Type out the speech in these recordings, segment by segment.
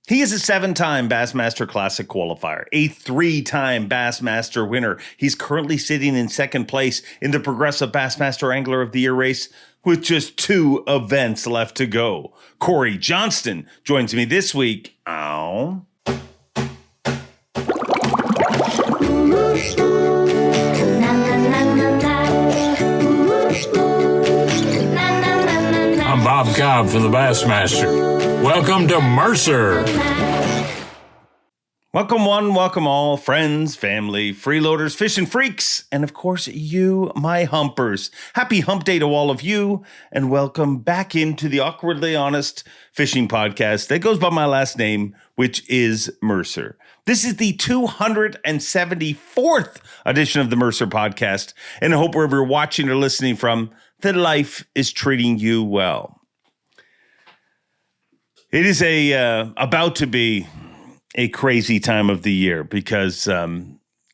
He is a 7-time Bassmaster Classic qualifier, a 3-time Bassmaster winner. He's currently sitting in second place in the Progressive Bassmaster Angler of the Year race with just 2 events left to go. Cory Johnston joins me this week. I'm Bob Cobb from the Bassmaster. Welcome to Mercer. Welcome one, welcome all, friends, family, freeloaders, fishing freaks, and of course you, my humpers. Happy hump day to all of you, and welcome back into the Awkwardly Honest Fishing Podcast that goes by my last name, which is Mercer. This is the 274th edition of the Mercer Podcast, and I hope wherever you're watching or listening from, that life is treating you well. It is about to be a crazy time of the year because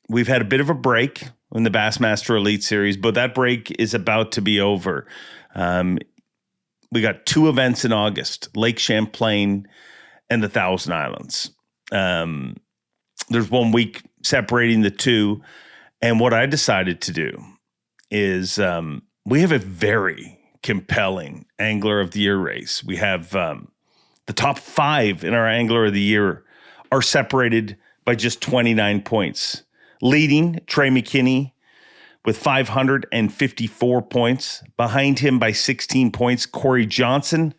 we've had a bit of a break in the Bassmaster Elite Series, but that break is about to be over. We got 2 events in August, Lake Champlain and the Thousand Islands. There's 1 week separating the two, and what I decided to do is we have a very compelling Angler of the Year race. We have the top 5 in our Angler of the Year are separated by just 29 points. Leading, Trey McKinney with 554 points. Behind him by 16 points, Cory Johnston,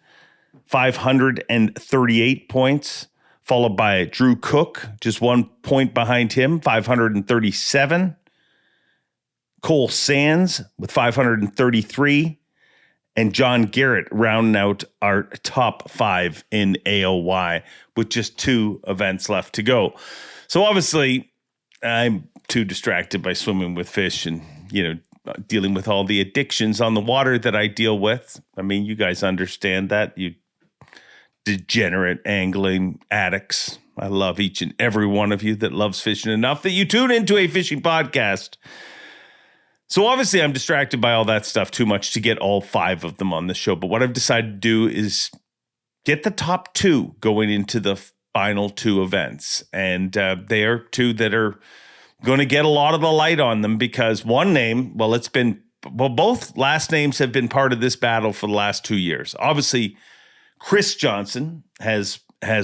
538 points. Followed by Drew Cook, just 1 point behind him, 537. Cole Sands with 533. And John Garrett rounding out our top 5 in AOY with just 2 events left to go. So obviously, I'm too distracted by swimming with fish and, dealing with all the addictions on the water that I deal with. I mean, you guys understand that, you degenerate angling addicts. I love each and every one of you that loves fishing enough that you tune into a fishing podcast. So obviously I'm distracted by all that stuff too much to get all 5 of them on the show. But what I've decided to do is get the top 2 going into the final 2 events. And they are 2 that are going to get a lot of the light on them because one name, both last names have been part of this battle for the last 2 years. Obviously, Chris Johnson has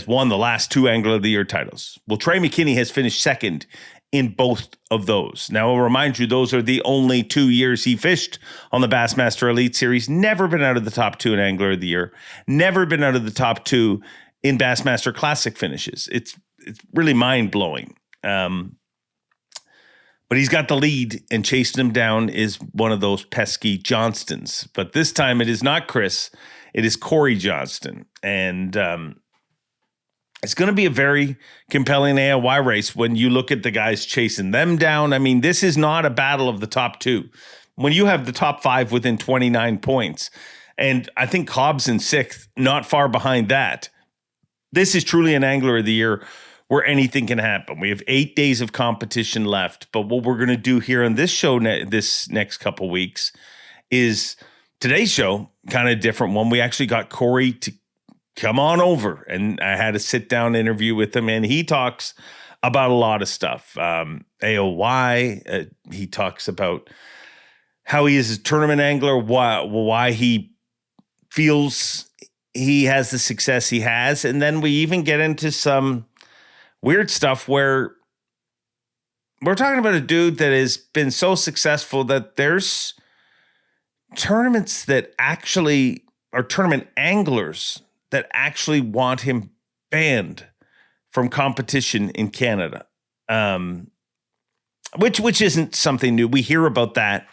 won the last 2 Angler of the Year titles. Well, Trey McKinney has finished second in both of those. Now, I'll remind you, those are the only 2 years he fished on the Bassmaster Elite Series. Never been out of the top 2 in Angler of the Year. Never been out of the top 2 in Bassmaster Classic finishes. It's really mind-blowing. But he's got the lead, and chasing him down is one of those pesky Johnstons. But this time it is not Chris. It is Cory Johnston. And it's going to be a very compelling AOY race when you look at the guys chasing them down. I mean, this is not a battle of the top 2. When you have the top 5 within 29 points, and I think Cobb's in 6th, not far behind that, this is truly an Angler of the Year where anything can happen. We have 8 days of competition left, but what we're going to do here on this show this next couple weeks is today's show, kind of a different one. We actually got Cory to come on over, and I had a sit-down interview with him, and he talks about a lot of stuff. AOY, he talks about how he is a tournament angler, why he feels he has the success he has, and then we even get into some weird stuff where we're talking about a dude that has been so successful that there's tournaments that actually are tournament anglers that actually want him banned from competition in Canada, which isn't something new. We hear about that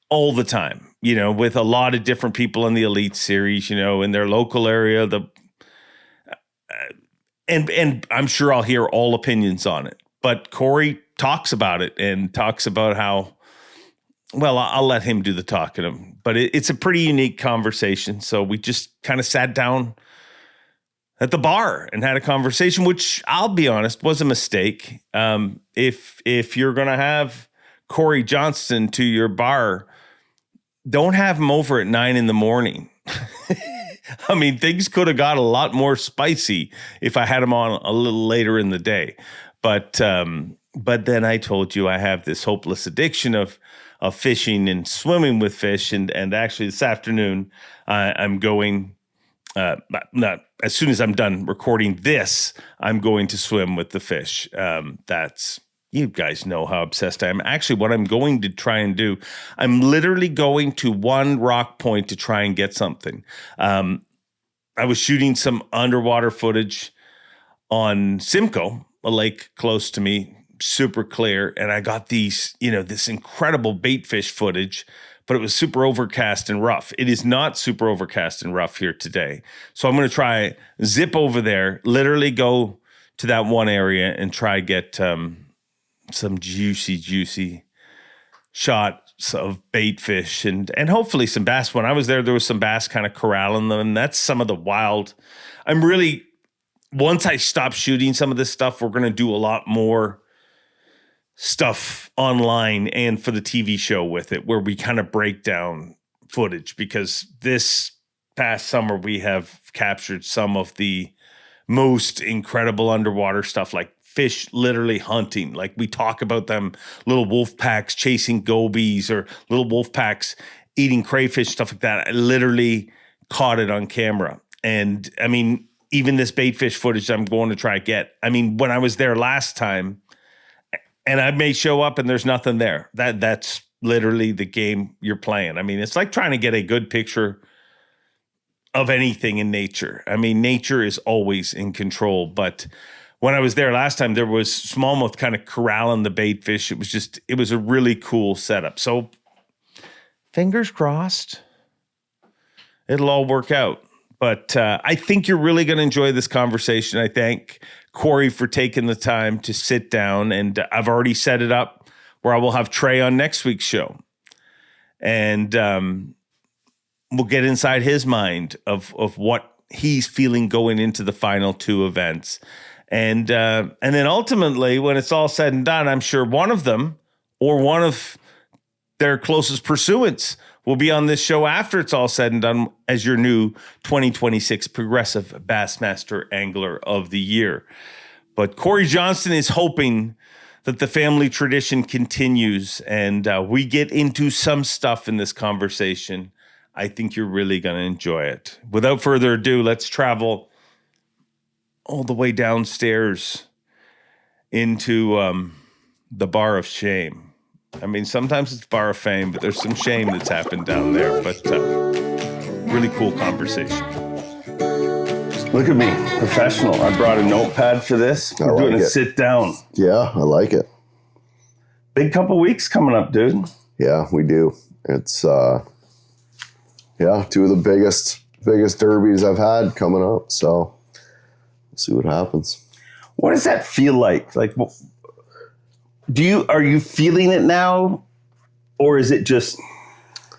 all the time, with a lot of different people in the Elite Series, in their local area. And I'm sure I'll hear all opinions on it. But Cory talks about it and talks about how, well, I'll let him do the talking. But it's a pretty unique conversation. So we just kind of sat down at the bar and had a conversation, which I'll be honest was a mistake. If you're going to have Cory Johnston to your bar, don't have him over at 9 a.m. I mean, things could have got a lot more spicy if I had them on a little later in the day. But then I told you I have this hopeless addiction of fishing and swimming with fish. And actually this afternoon, I'm going, not as soon as I'm done recording this, I'm going to swim with the fish. You guys know how obsessed I am. Actually, what I'm going to try and do, I'm literally going to one rock point to try and get something. I was shooting some underwater footage on Simcoe, a lake close to me, super clear. And I got this incredible bait fish footage, but it was super overcast and rough. It is not super overcast and rough here today. So I'm going to try zip over there, literally go to that one area and try get some juicy shots of bait fish and hopefully some bass. When I was there was some bass kind of corralling them. And that's some of the wild. Once I stop shooting some of this stuff, we're going to do a lot more stuff online and for the TV show with it, where we kind of break down footage, because this past summer we have captured some of the most incredible underwater stuff, like fish literally hunting. Like we talk about them, little wolf packs chasing gobies or little wolf packs eating crayfish, stuff like that. I literally caught it on camera. And I mean, even this bait fish footage I'm going to try to get. I mean, when I was there last time, and I may show up and there's nothing there. That's literally the game you're playing. I mean, it's like trying to get a good picture of anything in nature. I mean, nature is always in control. But when I was there last time, there was smallmouth kind of corralling the bait fish. It was a really cool setup. So fingers crossed, it'll all work out. But I think you're really going to enjoy this conversation. I thank Cory for taking the time to sit down, and I've already set it up where I will have Trey on next week's show. And we'll get inside his mind of what he's feeling going into the final two events. And then ultimately, when it's all said and done, I'm sure one of them or one of their closest pursuants will be on this show after it's all said and done as your new 2026 Progressive Bassmaster Angler of the Year. But Cory Johnston is hoping that the family tradition continues, and we get into some stuff in this conversation. I think you're really going to enjoy it. Without further ado, let's travel all the way downstairs into the bar of shame. I mean, sometimes it's bar of fame, but there's some shame that's happened down there. But really cool conversation. Look at me, professional. I brought a notepad for this. We're doing a sit down. Yeah, I like it. Big couple weeks coming up, dude. Yeah, we do. It's two of the biggest derbies I've had coming up. So we'll see what happens. What does that feel like? Like, are you feeling it now, or is it just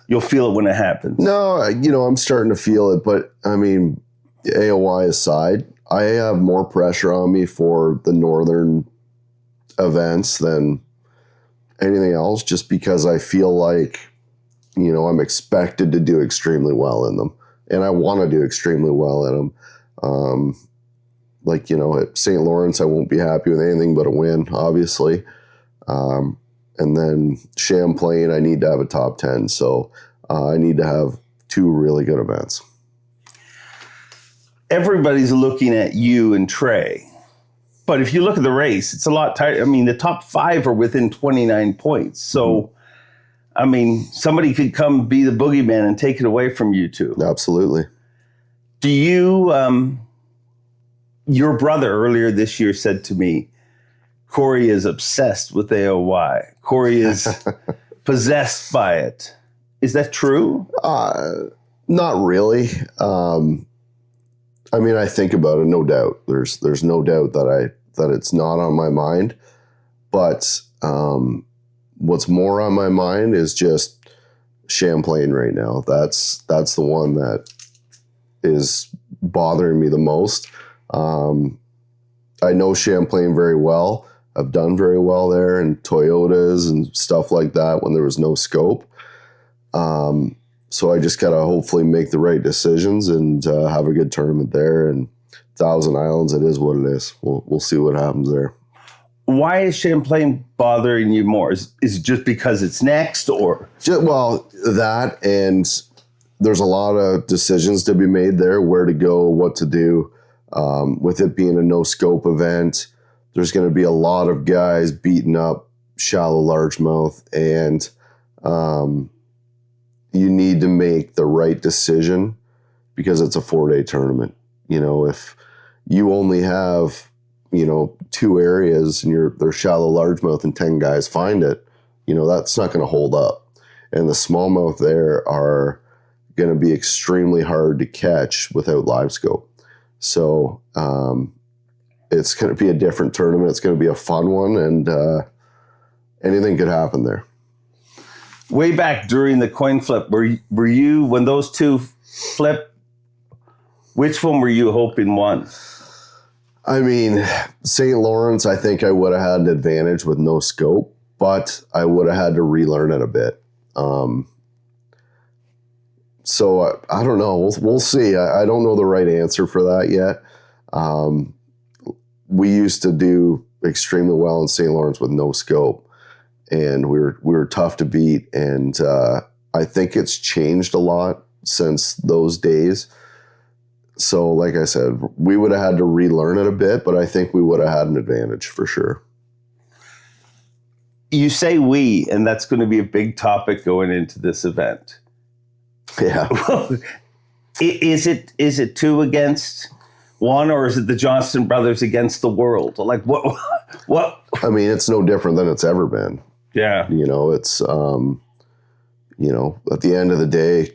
you'll feel it when it happens? No, I'm starting to feel it, but I mean, AOY aside, I have more pressure on me for the northern events than anything else, just because I feel like, I'm expected to do extremely well in them, and I want to do extremely well in them. At St. Lawrence, I won't be happy with anything but a win, obviously. And then Champlain, I need to have a top 10. So I need to have two really good events. Everybody's looking at you and Trey. But if you look at the race, it's a lot tighter. I mean, the top 5 are within 29 points. So, I mean, somebody could come be the boogeyman and take it away from you two. Absolutely. Do you, your brother earlier this year said to me, Cory is obsessed with AOY. Cory is possessed by it. Is that true? Not really. I mean, I think about it, no doubt. There's no doubt that it's not on my mind. But what's more on my mind is just Champlain right now. That's the one that is bothering me the most. I know Champlain very well. I've done very well there, and Toyotas and stuff like that when there was no scope. So I just got to hopefully make the right decisions and have a good tournament there. And Thousand Islands, it is what it is. We'll see what happens there. Why is Champlain bothering you more? Is it just because it's next, or? Well, that, and there's a lot of decisions to be made there, where to go, what to do. With it being a no-scope event, there's going to be a lot of guys beating up shallow largemouth, and you need to make the right decision because it's a 4-day tournament. If you only have, 2 areas and they're shallow largemouth and 10 guys find it, that's not going to hold up. And the smallmouth there are going to be extremely hard to catch without live scope. So it's going to be a different tournament. It's going to be a fun one, and anything could happen there. Way back during the coin flip, were you, when those two flip, which one were you hoping won? I mean, St. Lawrence, I think I would have had an advantage with no scope, but I would have had to relearn it a bit. So I don't know. We'll see. I don't know the right answer for that yet. We used to do extremely well in St. Lawrence with no scope, and we were tough to beat. And I think it's changed a lot since those days. So like I said, we would have had to relearn it a bit, but I think we would have had an advantage for sure. You say we, and that's going to be a big topic going into this event. Yeah. Is it 2 against 1, or is it the Johnston brothers against the world? Like what? I mean, it's no different than it's ever been. Yeah. It's, at the end of the day,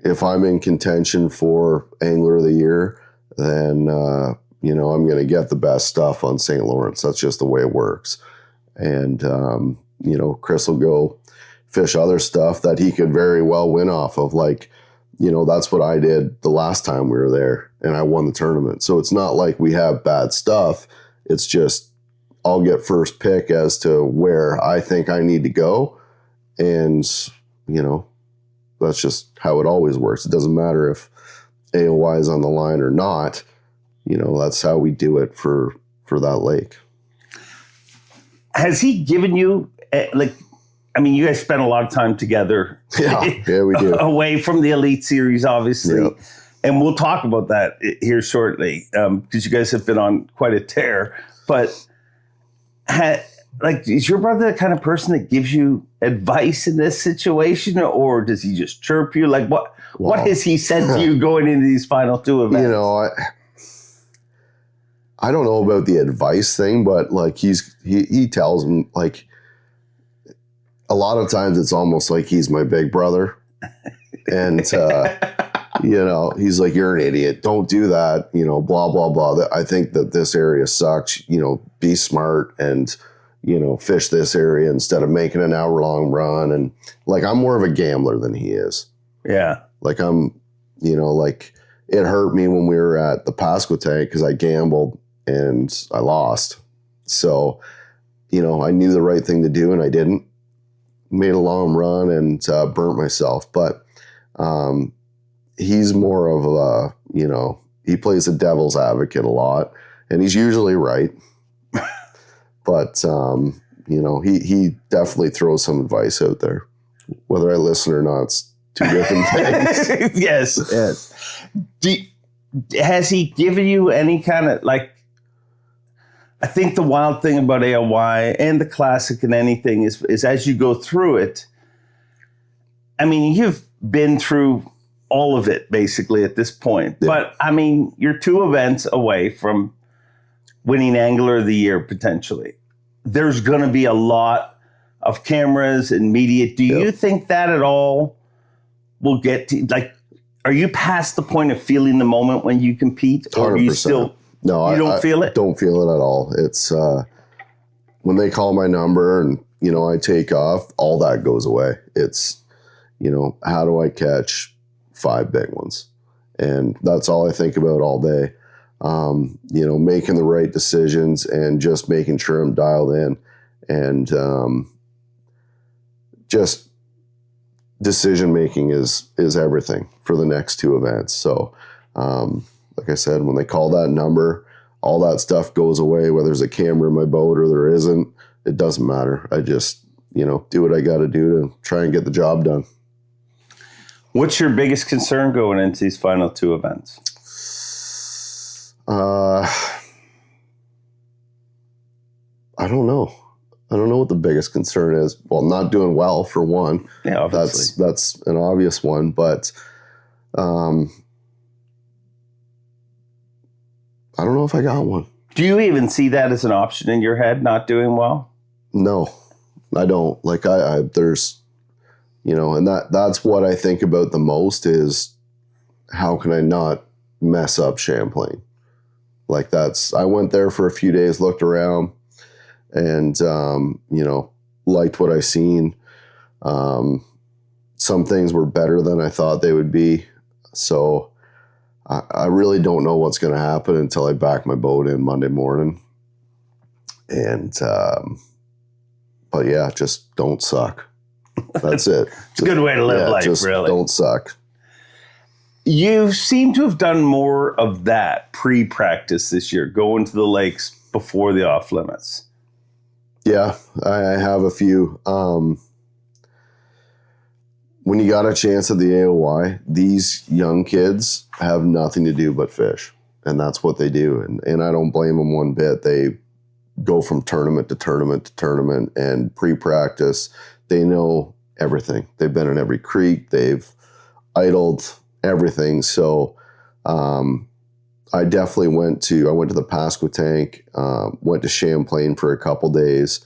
if I'm in contention for Angler of the Year, then, I'm going to get the best stuff on St. Lawrence. That's just the way it works. And, Chris will go fish other stuff that he could very well win off of. Like, that's what I did the last time we were there, and I won the tournament. So it's not like we have bad stuff. It's just I'll get first pick as to where I think I need to go. And, that's just how it always works. It doesn't matter if AOY is on the line or not. That's how we do it for that lake. Has he given you, you guys spent a lot of time together. Yeah, we do. Away from the Elite Series, obviously. Yep. And we'll talk about that here shortly, because you guys have been on quite a tear. But is your brother the kind of person that gives you advice in this situation, or does he just chirp you? Like, what has he said to you going into these final 2 events? I don't know about the advice thing, but like he tells him, like, a lot of times it's almost like he's my big brother, and he's like, "You're an idiot. Don't do that." Blah blah blah. I think that this area sucks. Be smart and fish this area instead of making an hour-long run. And like, I'm more of a gambler than he is. Yeah. Like I'm, like it hurt me when we were at the Pasquotank because I gambled and I lost. So, I knew the right thing to do and I didn't. Made a long run and burnt myself. But he's more of a, he plays the devil's advocate a lot, and he's usually right. But, he definitely throws some advice out there. Whether I listen or not, it's 2 different things. Yes. Has he given you any kind of, I think the wild thing about AOY and the Classic and anything is as you go through it, you've been through all of it basically at this point. Yeah. But, you're 2 events away from winning Angler of the Year potentially. There's going to be a lot of cameras and media. Do you think that at all will get to, are you past the point of feeling the moment when you compete, or 100%. Are you still? No, you don't feel it? Don't feel it at all. It's when they call my number and I take off, all that goes away. It's how do I catch 5 big ones, and that's all I think about all day. Making the right decisions and just making sure I'm dialed in, and just decision making is everything for the next two events. So, like I said, when they call that number, all that stuff goes away. Whether there's a camera in my boat or there isn't, it doesn't matter. I just, do what I got to do to try and get the job done. What's your biggest concern going into these final two events? I don't know. I don't know what the biggest concern is. Well, not doing well, for one. Yeah, obviously. That's an obvious one, but I don't know if I got one. Do you even see that as an option in your head, not doing well? No, I don't. Like I there's, and that's what I think about the most is how can I not mess up Champlain? Like I went there for a few days, looked around, and, liked what I seen. Some things were better than I thought they would be. So I really don't know what's going to happen until I back my boat in Monday morning. And, but yeah, just don't suck. That's it. It's a good way to live life, just really. Don't suck. You seem to have done more of that pre-practice this year, going to the lakes before the off limits. Yeah, I have a few. When you got a chance at the AOY, these young kids have nothing to do but fish, and that's what they do. And I don't blame them one bit. They go from tournament to tournament to tournament, and pre-practice, they know everything. They've been in every creek. They've idled everything. So I definitely went to the Pasquotank, went to Champlain for a couple days.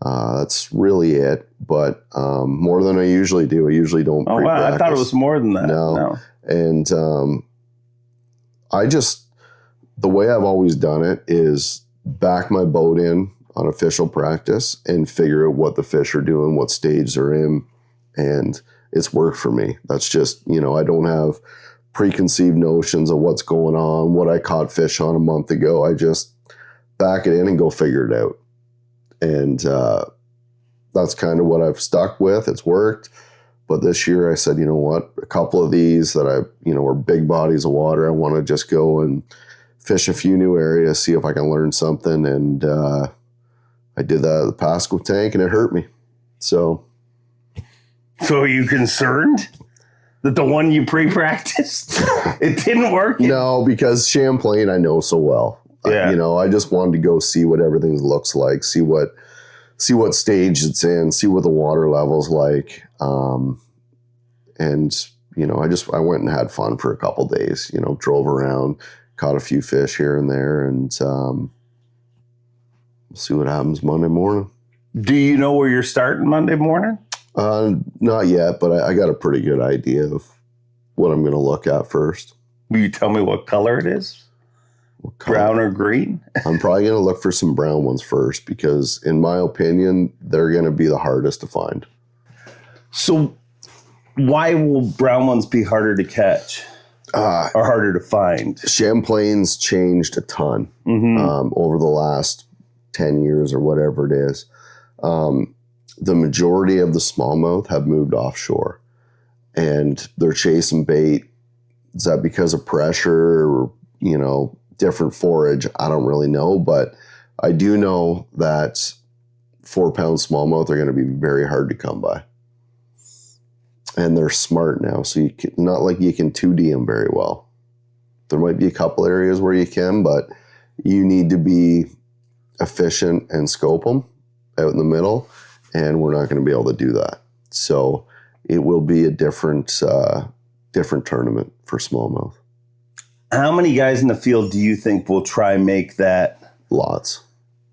That's really it, but more than I usually do. I usually don't pre-practice. Wow, I thought it was more than that. No. And the way I've always done it is back my boat in on official practice and figure out what the fish are doing, what stage they're in, and it's worked for me. That's just, I don't have preconceived notions of what's going on, what I caught fish on a month ago. I just back it in and go figure it out. And that's kind of what I've stuck with. It's worked. But this year I said, you know what, a couple of these that were big bodies of water, I want to just go and fish a few new areas, see if I can learn something. And I did that at the Pasquotank and it hurt me. So are you concerned that the one you pre-practiced, it didn't work? No, because Champlain I know so well. Yeah. I just wanted to go see what everything looks like, see what stage it's in, see what the water level's like. And I went and had fun for a couple days, drove around, caught a few fish here and there, and we'll see what happens Monday morning. Do you know where you're starting Monday morning? Not yet, but I got a pretty good idea of what I'm going to look at first. Will you tell me what color it is? Brown or green? I'm probably going to look for some brown ones first because, in my opinion, they're going to be the hardest to find. So why will brown ones be harder to catch or harder to find? Champlain's changed a ton over the last 10 years or whatever it is. The majority of the smallmouth have moved offshore and they're chasing bait. Is that because of pressure or, different forage? I don't really know, but I do know that 4-pound smallmouth are going to be very hard to come by. And they're smart now, so not like you can 2D them very well. There might be a couple areas where you can, but you need to be efficient and scope them out in the middle, and we're not going to be able to do that. So it will be a different tournament for smallmouth. How many guys in the field do you think will try and make that Lots.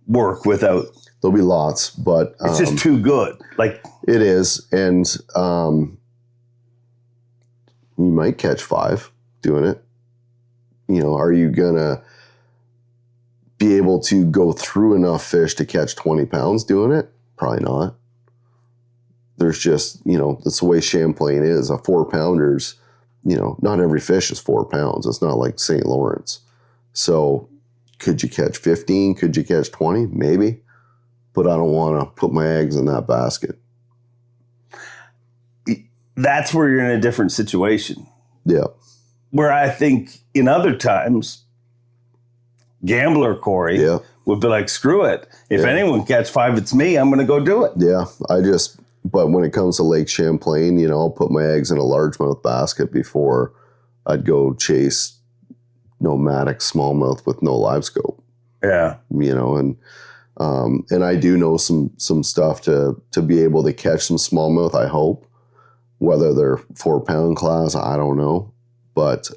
work without? There'll be lots, but It's just too good. Like it is, and you might catch 5 doing it. Are you gonna be able to go through enough fish to catch 20 pounds doing it? Probably not. There's just, that's the way Champlain is. A 4-pounder's, not every fish is 4 pounds. It's not like St. Lawrence. So could you catch 15? Could you catch 20? Maybe. But I don't want to put my eggs in that basket. that's where you're in a different situation. Yeah. Where I think in other times, gambler Cory would be like, screw it. If anyone catch 5, it's me. I'm going to go do it. Yeah. But when it comes to Lake Champlain, you know, I'll put my eggs in a largemouth basket before I'd go chase nomadic smallmouth with no live scope. Yeah. You know, and I do know some stuff to be able to catch some smallmouth, I hope. Whether they're 4-pound class, I don't know. But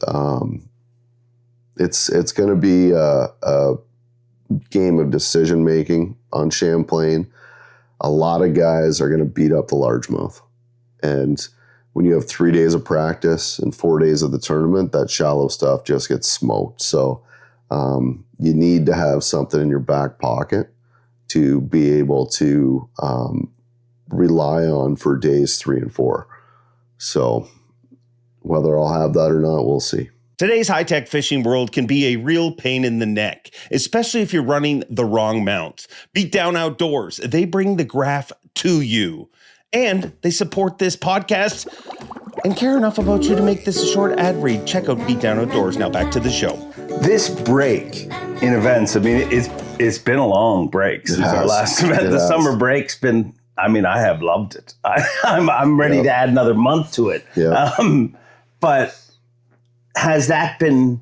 it's going to be a game of decision making on Champlain. A lot of guys are going to beat up the largemouth. And when you have 3 days of practice and 4 days of the tournament, that shallow stuff just gets smoked. So you need to have something in your back pocket to be able to rely on for days 3 and 4. So whether I'll have that or not, we'll see. Today's high-tech fishing world can be a real pain in the neck, especially if you're running the wrong mounts. Beat Down Outdoors, they bring the graph to you. And they support this podcast and care enough about you to make this a short ad read. Check out Beat Down Outdoors. Now back to the show. This break in events, I mean, it's been a long break since our last event. The summer break's been, I mean, I have loved it. I'm ready to add another month to it. Yeah. But has it been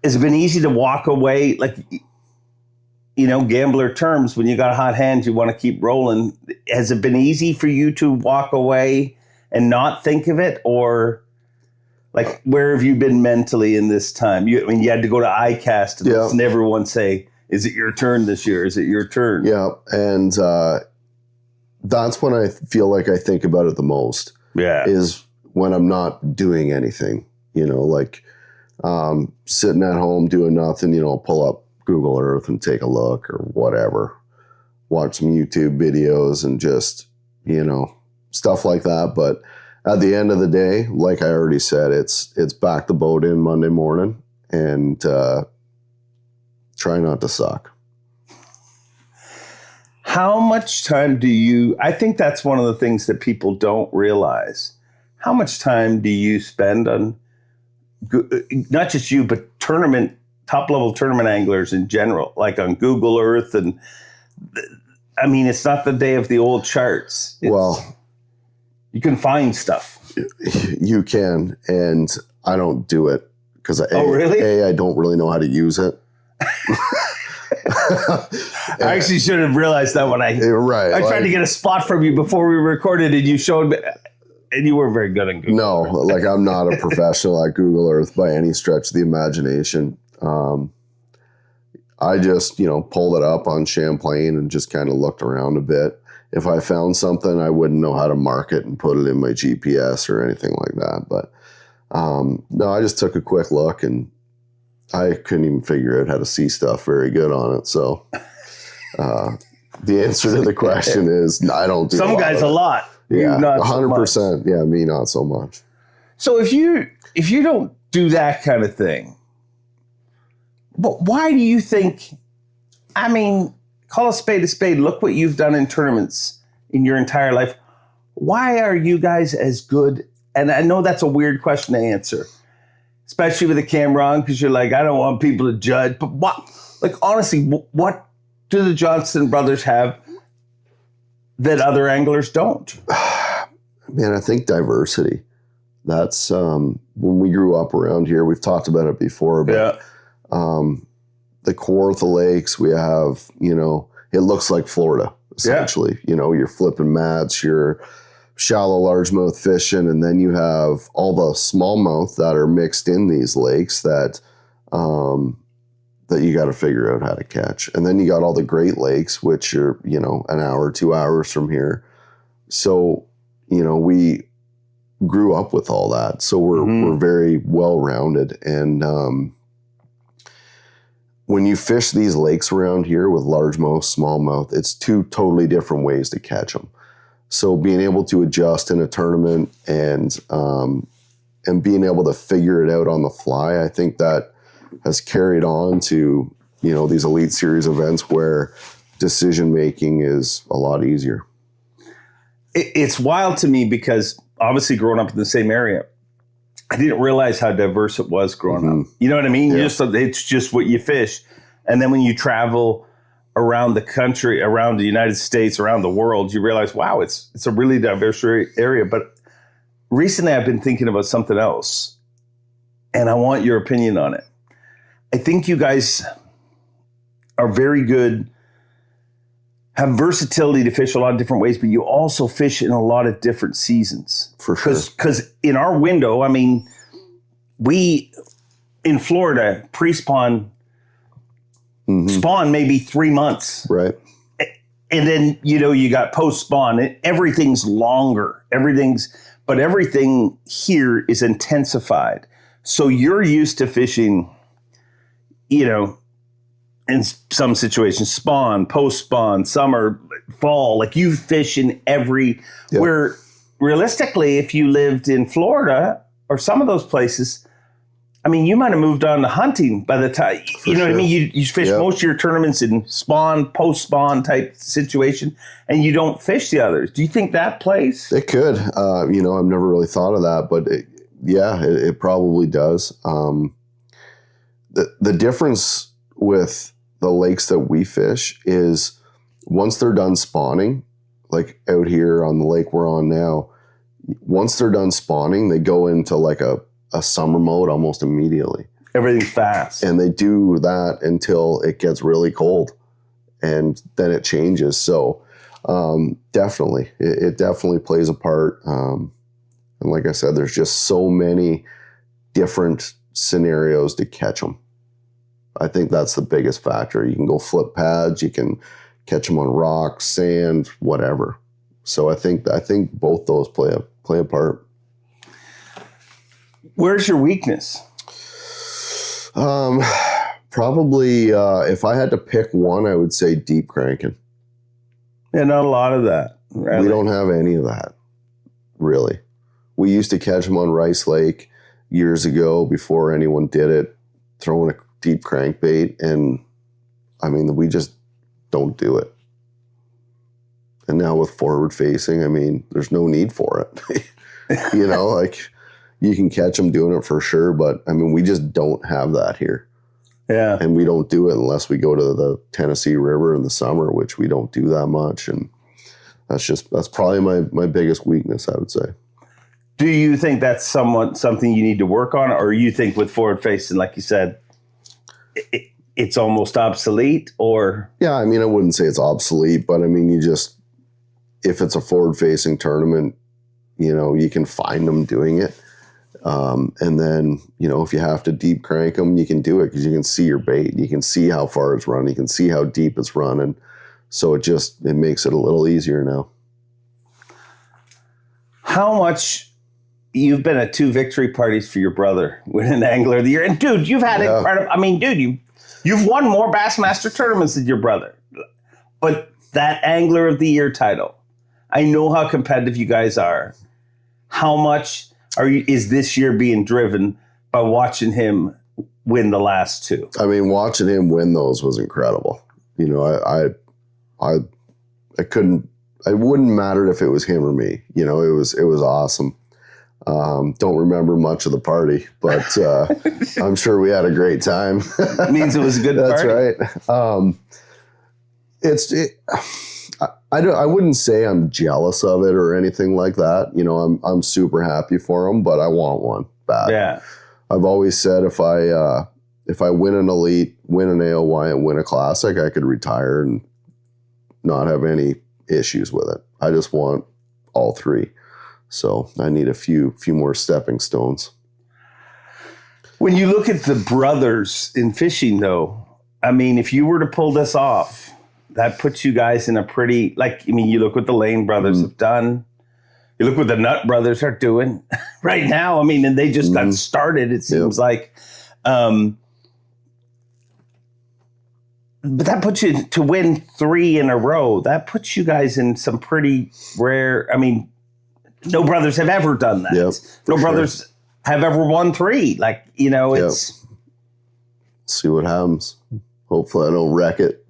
easy to walk away? Like, you know, gambler terms, when you got hot hands, you want to keep rolling. Has it been easy for you to walk away and not think of it? Or like, where have you been mentally in this time? You had to go to ICAST and listen to everyone say, is it your turn this year? Is it your turn? Yeah. And that's when I feel like I think about it the most. Yeah. Is when I'm not doing anything, you know, like sitting at home doing nothing, you know, pull up Google Earth and take a look or whatever, watch some YouTube videos and just, you know, stuff like that. But at the end of the day, like I already said, it's back the boat in Monday morning and try not to suck. How much time I think that's one of the things that people don't realize. How much time do you spend on, not just you, but top-level tournament anglers in general, like on Google Earth? And I mean, it's not the day of the old charts. You can find stuff. You can, and I don't do it because really? I don't really know how to use it. I actually should have realized that when I tried to get a spot from you before we recorded, and you showed me. And you weren't very good at Google Earth. Like I'm not a professional at Google Earth by any stretch of the imagination. I just, you know, pulled it up on Champlain and just kind of looked around a bit. If I found something, I wouldn't know how to mark it and put it in my GPS or anything like that. But no, I just took a quick look and I couldn't even figure out how to see stuff very good on it. So the answer to the question is I don't do some guys a lot. Yeah, not 100%. So yeah, me not so much. So if you don't do that kind of thing, but why do you think? I mean, call a spade a spade. Look what you've done in tournaments in your entire life. Why are you guys as good? And I know that's a weird question to answer, especially with the camera on, because you're like, I don't want people to judge. But what? Like honestly, what do the Johnston brothers have that other anglers don't? Man, I think diversity. That's when we grew up around here. We've talked about it before, but the core of the lakes, we have, you know, it looks like Florida, essentially. You know, you're flipping mats, you're shallow largemouth fishing, and then you have all the smallmouth that are mixed in these lakes that that you got to figure out how to catch. And then you got all the Great Lakes, which are, you know, an hour, 2 hours from here. So, you know, we grew up with all that. So we're very well-rounded. And when you fish these lakes around here with largemouth, smallmouth, it's two totally different ways to catch them. So being able to adjust in a tournament and being able to figure it out on the fly, I think that has carried on to, you know, these Elite Series events where decision making is a lot easier. It's wild to me because obviously growing up in the same area, I didn't realize how diverse it was growing up. You know what I mean? Yeah. It's just what you fish. And then when you travel around the country, around the United States, around the world, you realize, wow, it's a really diverse area. But recently I've been thinking about something else, and I want your opinion on it. I think you guys are very good, have versatility to fish a lot of different ways, but you also fish in a lot of different seasons. For sure. Because in our window, I mean, we, in Florida, pre-spawn, spawn maybe 3 months. Right. And then, you got post-spawn. Everything's longer. But everything here is intensified. So you're used to fishing, in some situations, spawn, post-spawn, summer, fall. Like you fish in every, where realistically, if you lived in Florida or some of those places, I mean, you might have moved on to hunting by the time, what I mean? You fish most of your tournaments in spawn, post-spawn type situation, and you don't fish the others. Do you think that plays? It could. I've never really thought of that, but it probably does. The difference with the lakes that we fish is once they're done spawning, like out here on the lake we're on now, once they're done spawning, they go into like a summer mode almost immediately. Everything's fast. And they do that until it gets really cold, and then it changes. So definitely, it definitely plays a part. And like I said, there's just so many different scenarios to catch them. I think that's the biggest factor. You can go flip pads, you can catch them on rocks, sand, whatever. So I think both those play a part. Where's your weakness? Probably if I had to pick one, I would say deep cranking. Yeah, not a lot of that. Really. We don't have any of that, really. We used to catch them on Rice Lake years ago before anyone did it, throwing a deep crankbait, and I mean, we just don't do it. And now with forward facing, I mean, there's no need for it. Like you can catch them doing it for sure, but I mean, we just don't have that here. Yeah. And we don't do it unless we go to the Tennessee River in the summer, which we don't do that much. And that's probably my biggest weakness, I would say. Do you think that's something you need to work on, or you think with forward facing, like you said, it's almost obsolete? Or yeah, I mean, I wouldn't say it's obsolete, but I mean, if it's a forward facing tournament, you can find them doing it. And then, if you have to deep crank them, you can do it because you can see your bait. You can see how far it's run. You can see how deep it's running. So it makes it a little easier now. How much you've been at 2 victory parties for your brother winning Angler of the Year. And dude, you've had you've won more Bassmaster tournaments than your brother. But that Angler of the Year title, I know how competitive you guys are. How much is this year being driven by watching him win the last 2? I mean, watching him win those was incredible. It wouldn't matter if it was him or me. It was awesome. Don't remember much of the party, but I'm sure we had a great time. It means it was a good party. That's right. I wouldn't say I'm jealous of it or anything like that. I'm super happy for him, but I want one bad. Yeah. I've always said if I win an elite, win an AOY, and win a classic, I could retire and not have any issues with it. I just want all 3. So I need a few more stepping stones. When you look at the brothers in fishing, though, I mean, if you were to pull this off, that puts you guys in a pretty, you look what the Lane brothers have done. You look what the Nutt brothers are doing right now. I mean, and they just got started, it seems like. But that puts you to win 3 in a row. That puts you guys in some pretty rare, no brothers have ever done that. Yep, no brothers have ever won 3. It's... See what happens. Hopefully I don't wreck it.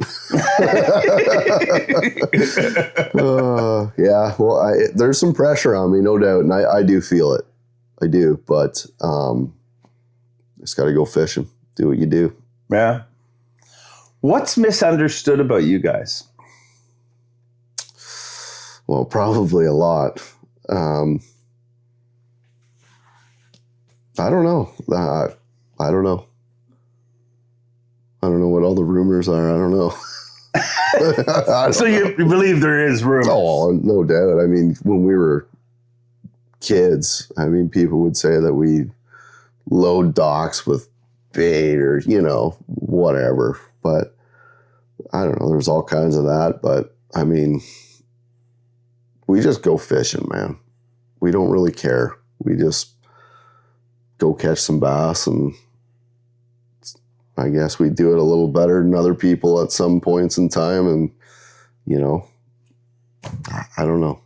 Yeah, well, there's some pressure on me, no doubt, and I do feel it. I do, but just got to go fishing. Do what you do. Yeah. What's misunderstood about you guys? Well, probably a lot. I don't know. I don't know. I don't know what all the rumors are. I don't know. So you believe there is rumors? Oh, no doubt. I mean, when we were kids, I mean, people would say that we load docks with bait or, whatever. But I don't know. There's all kinds of that. But I mean, we just go fishing, man. We don't really care. We just go catch some bass, and I guess we do it a little better than other people at some points in time. And, I don't know.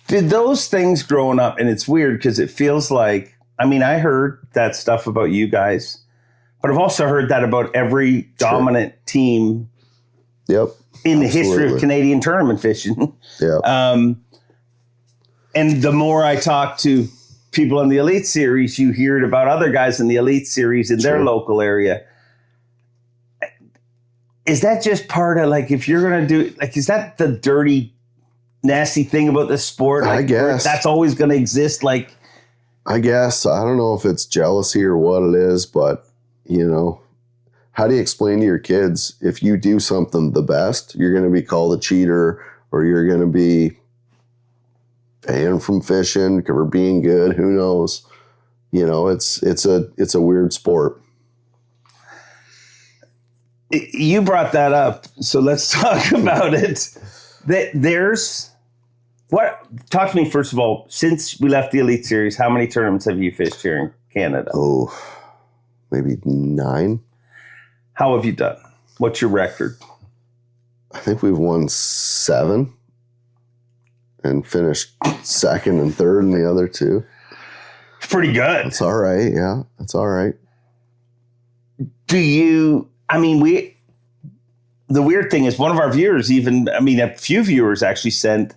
Did those things growing up, and it's weird because it feels like, I mean, I heard that stuff about you guys, but I've also heard that about every dominant team in the history of Canadian tournament fishing. Yeah. And the more I talk to people in the Elite Series, you hear it about other guys in the Elite Series in their local area. Is that just part of, like, if you're going to do, like, is that the dirty, nasty thing about this sport? Like, I guess. That's always going to exist, like. I guess. I don't know if it's jealousy or what it is, but, how do you explain to your kids if you do something the best, you're going to be called a cheater, or you're going to be banned from fishing for being good? Who knows? It's a weird sport. You brought that up, so let's talk about it. Talk to me first of all, since we left the Elite Series, how many tournaments have you fished here in Canada? Oh, maybe 9. How have you done? What's your record? I think we've won 7 and finished 2nd and 3rd in the other 2. It's pretty good. That's all right. Yeah, that's all right. The weird thing is, one of our viewers a few viewers actually sent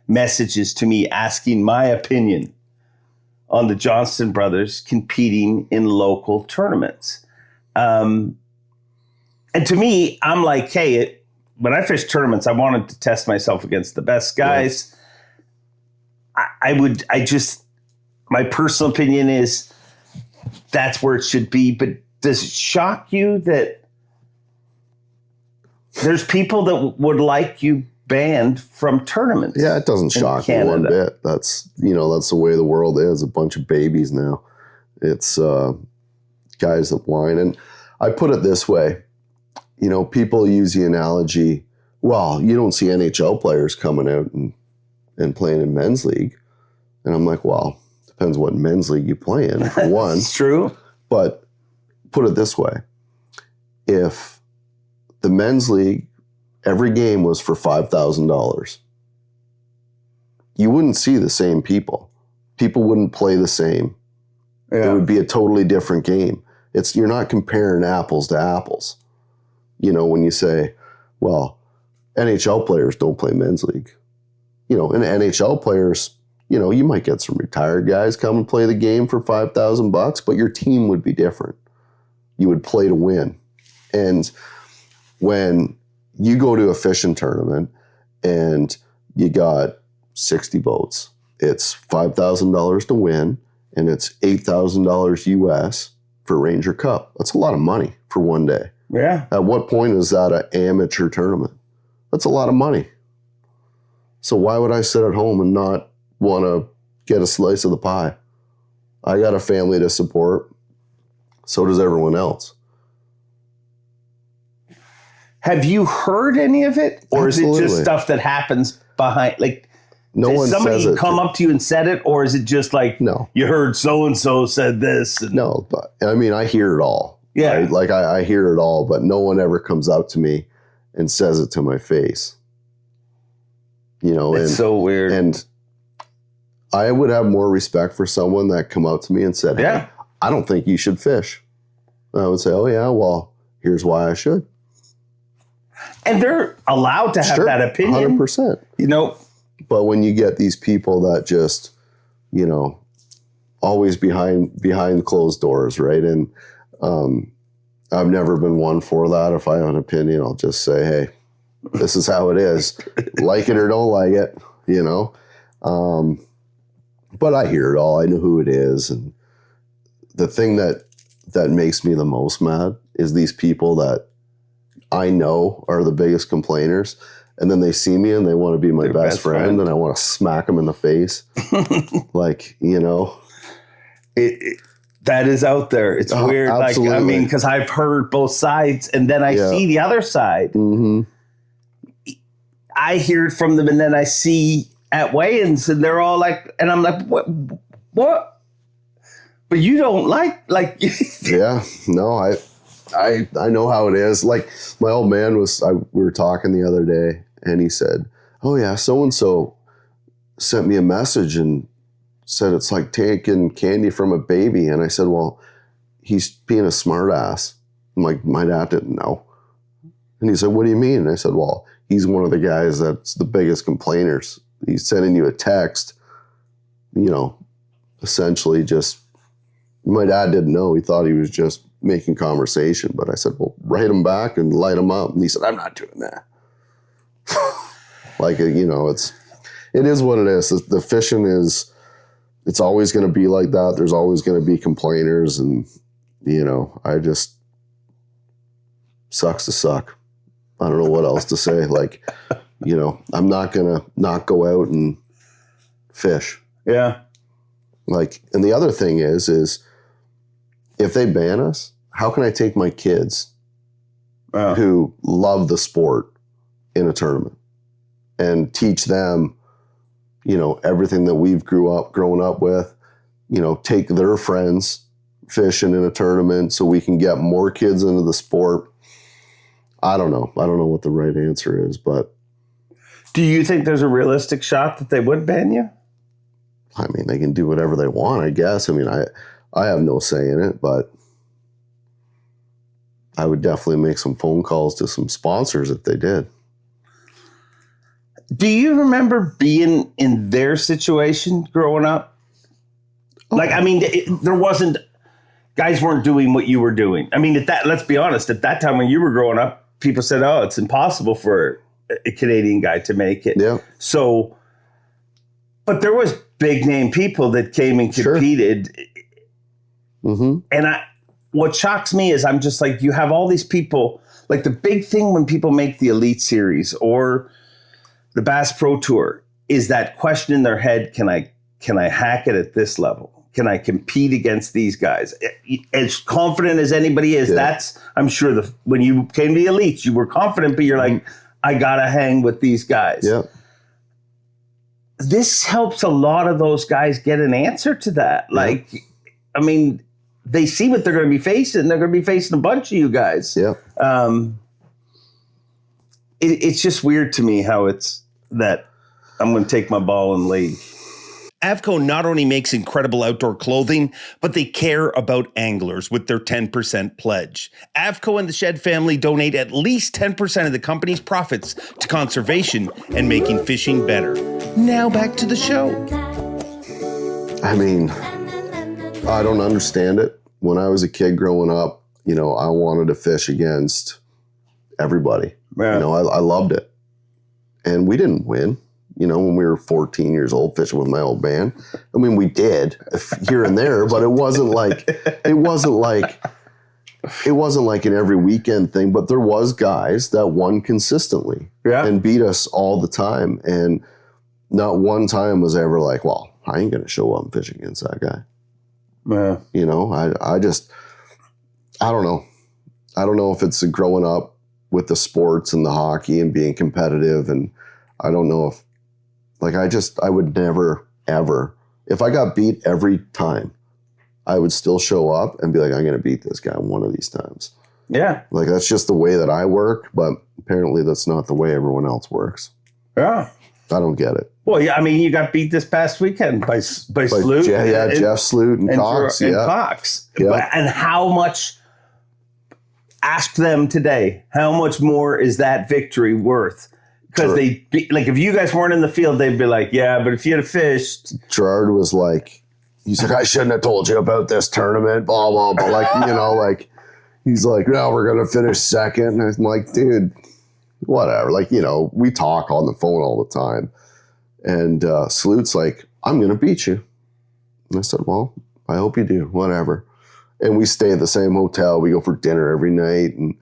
messages to me asking my opinion on the Johnston brothers competing in local tournaments. And to me, I'm like, hey, when I fish tournaments, I wanted to test myself against the best guys. Yeah. My personal opinion is that's where it should be. But does it shock you that there's people that would like you banned from tournaments? Yeah, it doesn't shock me one bit. That's the way the world is. A bunch of babies now. It's guys that whine. And I put it this way. People use the analogy, well, you don't see NHL players coming out and playing in men's league. And I'm like, well, depends what men's league you play in, for one. It's true. But put it this way. If the men's league, every game was for $5,000, you wouldn't see the same people. People wouldn't play the same. Yeah. It would be a totally different game. You're not comparing apples to apples. When you say, well, NHL players don't play men's league. And NHL players, you might get some retired guys come and play the game for $5,000, but your team would be different. You would play to win. And when you go to a fishing tournament and you got 60 boats, it's $5,000 to win, and it's $8,000 US for Ranger Cup. That's a lot of money for one day. Yeah. At what point is that an amateur tournament? That's a lot of money. So why would I sit at home and not want to get a slice of the pie? I got a family to support. So does everyone else. Have you heard any of it? Or Absolutely. Is it just stuff that happens behind, like, no one somebody says it. Come up to you and said it? Or is it just like, no, you heard so-and-so said this? And no, but I hear it all. Yeah. Right? Like I hear it all, but no one ever comes up to me and says it to my face. It's so weird. And I would have more respect for someone that come up to me and said, hey, I don't think you should fish. And I would say, oh yeah, well, here's why I should. And they're allowed to have that opinion. 100%. You know. But when you get these people that just, you know, always behind closed doors, right? And I've never been one for that. If I have an opinion, I'll just say, hey, this is how it is. Like it or don't like it, you know. But I hear it all. I know who it is. And the thing that makes me the most mad is these people that I know are the biggest complainers. And then they see me and they want to be my best friend, and I want to smack them in the face. Like, you know. That is out there. It's weird. Absolutely. Like, I mean, because I've heard both sides, and then I see the other side. Mm-hmm. I hear it from them, and then I see at weigh-ins, and they're all like, and I'm like, what? But you don't like. Yeah, no, I know how it is. Like, my old man we were talking the other day, and he said, oh yeah, so-and-so sent me a message and said it's like taking candy from a baby. And I said, well, he's being a smart ass. I'm like, my dad didn't know. And he said, what do you mean? And I said, well, he's one of the guys that's the biggest complainers. He's sending you a text, you know, essentially just, my dad didn't know. He thought he was just making conversation. But I said, well, write him back and light him up. And he said, I'm not doing that. Like, you know, it is what it is. The fishing is, it's always going to be like that. There's always going to be complainers, and, you know, I just, sucks to suck. I don't know what else to say. Like, you know, I'm not going to not go out and fish. Yeah. Like, and the other thing is if they ban us, how can I take my kids who love the sport in a tournament and teach them, you know, everything that we've grown up with, you know, take their friends fishing in a tournament so we can get more kids into the sport. I don't know. I don't know what the right answer is, but. Do you think there's a realistic shot that they would ban you? I mean, they can do whatever they want, I guess. I mean, I have no say in it, but I would definitely make some phone calls to some sponsors if they did. Do you remember being in their situation growing up? Oh. Like, I mean, guys weren't doing what you were doing. I mean, let's be honest, at that time when you were growing up, people said, oh, it's impossible for a Canadian guy to make it. Yeah. So, but there was big name people that came and competed. Sure. Mm-hmm. And what shocks me is I'm just like, you have all these people, like the big thing when people make the Elite Series or the Bass Pro Tour is that question in their head, can I hack it at this level? Can I compete against these guys? As confident as anybody is, that's, I'm sure when you came to the Elites, you were confident, but you're like, I got to hang with these guys. Yeah. This helps a lot of those guys get an answer to that. Like, I mean, they see what they're going to be facing. They're going to be facing a bunch of you guys. Yeah. It's just weird to me how it's that I'm going to take my ball and leave. Avco not only makes incredible outdoor clothing, but they care about anglers with their 10% pledge. Avco and the Shed family donate at least 10% of the company's profits to conservation and making fishing better. Now back to the show. I mean, I don't understand it. When I was a kid growing up, you know, I wanted to fish against everybody. Yeah. You know, I loved it. And we didn't win. You know, when we were 14 years old fishing with my old man. I mean, we did here and there, but it wasn't like an every weekend thing. But there was guys that won consistently and beat us all the time. And not one time was ever like, well, I ain't going to show up and fish against that guy. Yeah. You know, I don't know. I don't know if it's growing up with the sports and the hockey and being competitive. And I don't know if, like, I would never, ever, if I got beat every time, I would still show up and be like, I'm going to beat this guy one of these times. Yeah. Like, that's just the way that I work, but apparently that's not the way everyone else works. Yeah. I don't get it. Well, yeah, I mean, you got beat this past weekend by Sloot. Jeff Sloot and Cox. Cox. Yeah. And how much ask them today, how much more is that victory worth? Because if you guys weren't in the field, they'd be like, yeah, but if you had fished. Gerard was like, he's like, I shouldn't have told you about this tournament, blah, blah, blah. Like, he's like, no, we're going to finish second. And I'm like, dude, whatever. Like, we talk on the phone all the time. And Sloot's like, I'm going to beat you. And I said, well, I hope you do, whatever. And we stay at the same hotel. We go for dinner every night. And,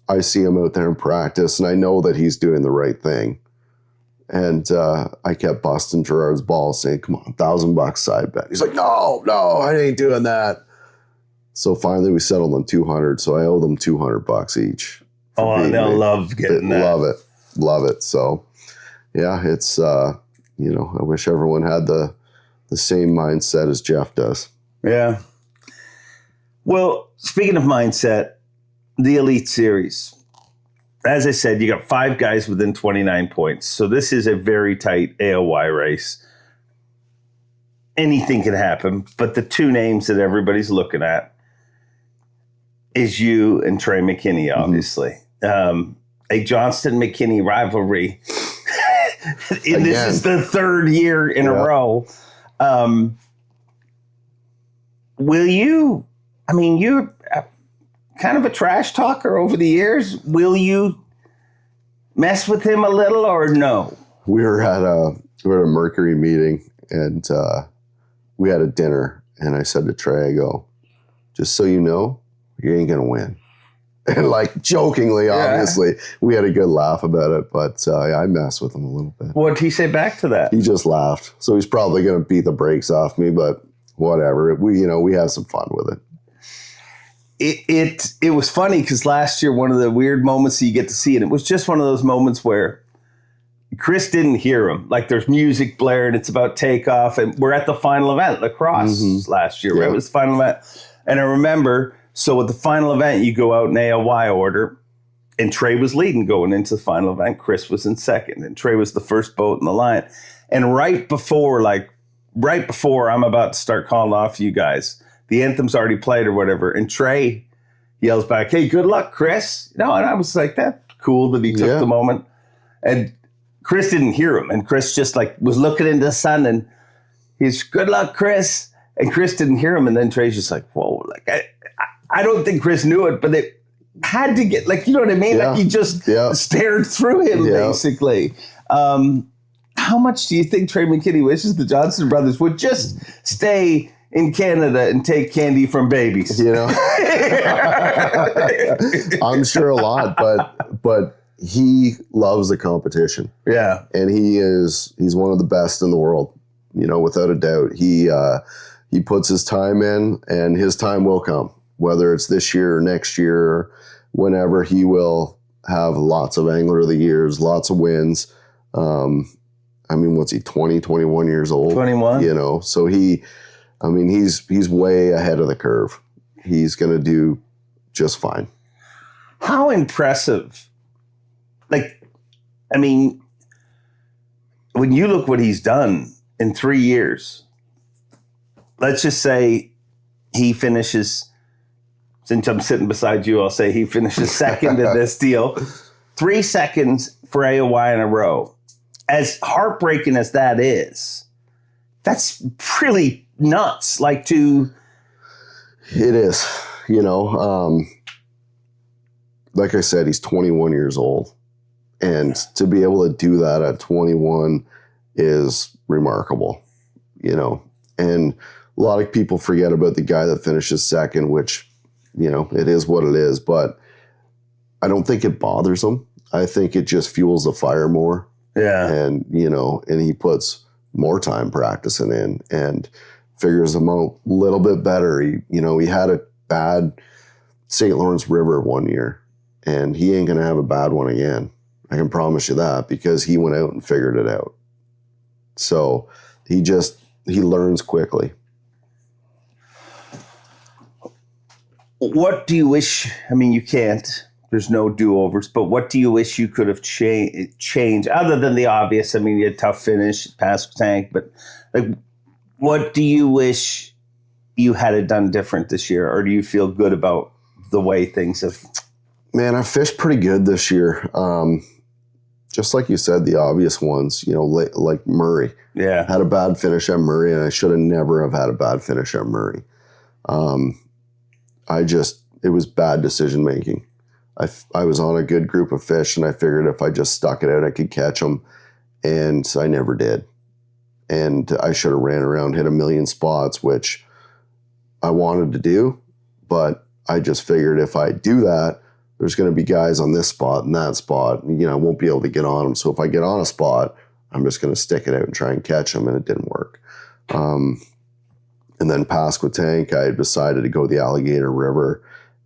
I see him out there in practice, and I know that he's doing the right thing. And I kept busting Gerard's balls, saying, come on, $1,000 side bet. He's like, no, I ain't doing that. So finally we settled on 200. So I owe them $200 each. Oh, they'll love getting that. Love it. So yeah, it's, I wish everyone had the same mindset as Jeff does. Yeah. Well, speaking of mindset, the Elite Series. As I said, you got 5 guys within 29 points. So this is a very tight AOY race. Anything can happen, but the 2 names that everybody's looking at is you and Trey McKinney, obviously. A Johnston-McKinney rivalry. And this is the 3rd year in a row. Will you, you're kind of a trash talker over the years. Will you mess with him a little or no? We were at a Mercury meeting, and we had a dinner, and I said to Trey, I go, just so you know, you ain't gonna win. And like jokingly, obviously, we had a good laugh about it, but I messed with him a little bit. What did he say back to that? He just laughed. So he's probably gonna beat the brakes off me, but whatever. We had some fun with it. It was funny because last year, one of the weird moments that you get to see, and it was just one of those moments where Chris didn't hear him. Like there's music blaring, it's about takeoff, and we're at the final event, lacrosse last year, right? It was the final event. And I remember, so at the final event, you go out in AOY order, and Trey was leading going into the final event. Chris was in second, and Trey was the first boat in the line. And right before I'm about to start calling off you guys, the anthem's already played or whatever. And Trey yells back, hey, good luck, Chris. And I was like, that's cool that he took the moment. And Chris didn't hear him. And Chris just was looking into the sun and he's good luck, Chris. And Chris didn't hear him. And then Trey's just like, whoa, I don't think Chris knew it, but it had to get, you know what I mean? Yeah. Like he just stared through him basically. How much do you think Trey McKinney wishes the Johnston brothers would just stay in Canada and take candy from babies? I'm sure a lot, but he loves the competition. Yeah. And he's one of the best in the world, without a doubt. He puts his time in, and his time will come, whether it's this year or next year, or whenever. He will have lots of Angler of the Years, lots of wins. What's he, 20, 21 years old? 21. So he's way ahead of the curve. He's going to do just fine. How impressive. When you look what he's done in 3 years, let's just say he finishes, since I'm sitting beside you, I'll say he finishes second in this deal. 3 seconds for AOY in a row. As heartbreaking as that is, that's really nuts. It is, like I said, he's 21 years old, and to be able to do that at 21 is remarkable, and a lot of people forget about the guy that finishes second, which, it is what it is, but I don't think it bothers him. I think it just fuels the fire more. Yeah. And, and he puts more time practicing in and figures them out a little bit better. He had a bad St. Lawrence River one year, and he ain't going to have a bad one again. I can promise you that, because he went out and figured it out. So he learns quickly. What do you wish? You can't. There's no do-overs, but what do you wish you could have changed other than the obvious? You had a tough finish, passed tank, but what do you wish you had it done different this year? Or do you feel good about the way things have. Man, I fished pretty good this year. Just like you said, the obvious ones, like Murray. Yeah. Had a bad finish at Murray, and I should have never have had a bad finish at Murray. It was bad decision making. I was on a good group of fish, and I figured if I just stuck it out, I could catch them, and I never did. And I should have ran around, hit a million spots, which I wanted to do, but I just figured if I do that, there's going to be guys on this spot and that spot, and, I won't be able to get on them. So if I get on a spot, I'm just going to stick it out and try and catch them, and it didn't work. And then Pasquotank, I decided to go the Alligator River,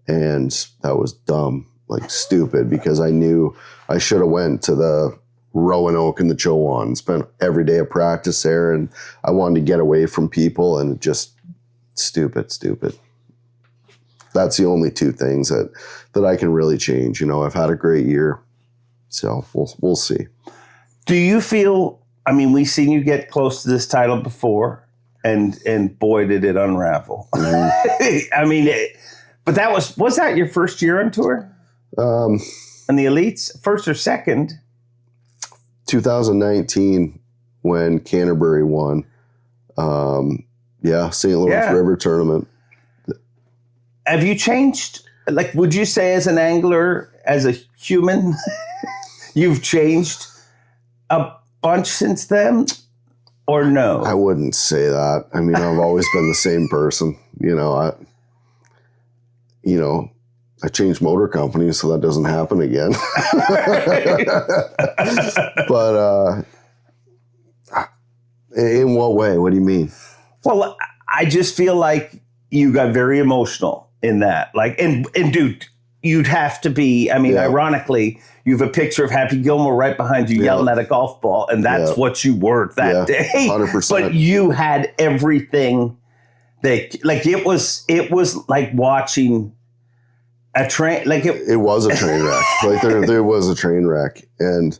and that was dumb, like stupid, because I knew I should have went to the Roanoke and the Chowan and spent every day of practice there, and I wanted to get away from people, and just stupid. That's the only two things that I can really change. I've had a great year, so we'll see. Do you feel, we've seen you get close to this title before, and boy, did it unravel. Mm-hmm. But was that your first year on tour? And the elites, first or second? 2019, when Canterbury won. St. Lawrence River tournament. Have you changed? Like, would you say as an angler, as a human, you've changed a bunch since then? Or no? I wouldn't say that. I've always been the same person. I changed motor companies, so that doesn't happen again. But in what way? What do you mean? Well, I just feel like you got very emotional in that. Like, and dude, you'd have to be, ironically, you have a picture of Happy Gilmore right behind you yelling at a golf ball, and that's what you were that day. 100%. But you had everything that, like, it was like watching a train. Like, it was a train wreck. Like, there was a train wreck. And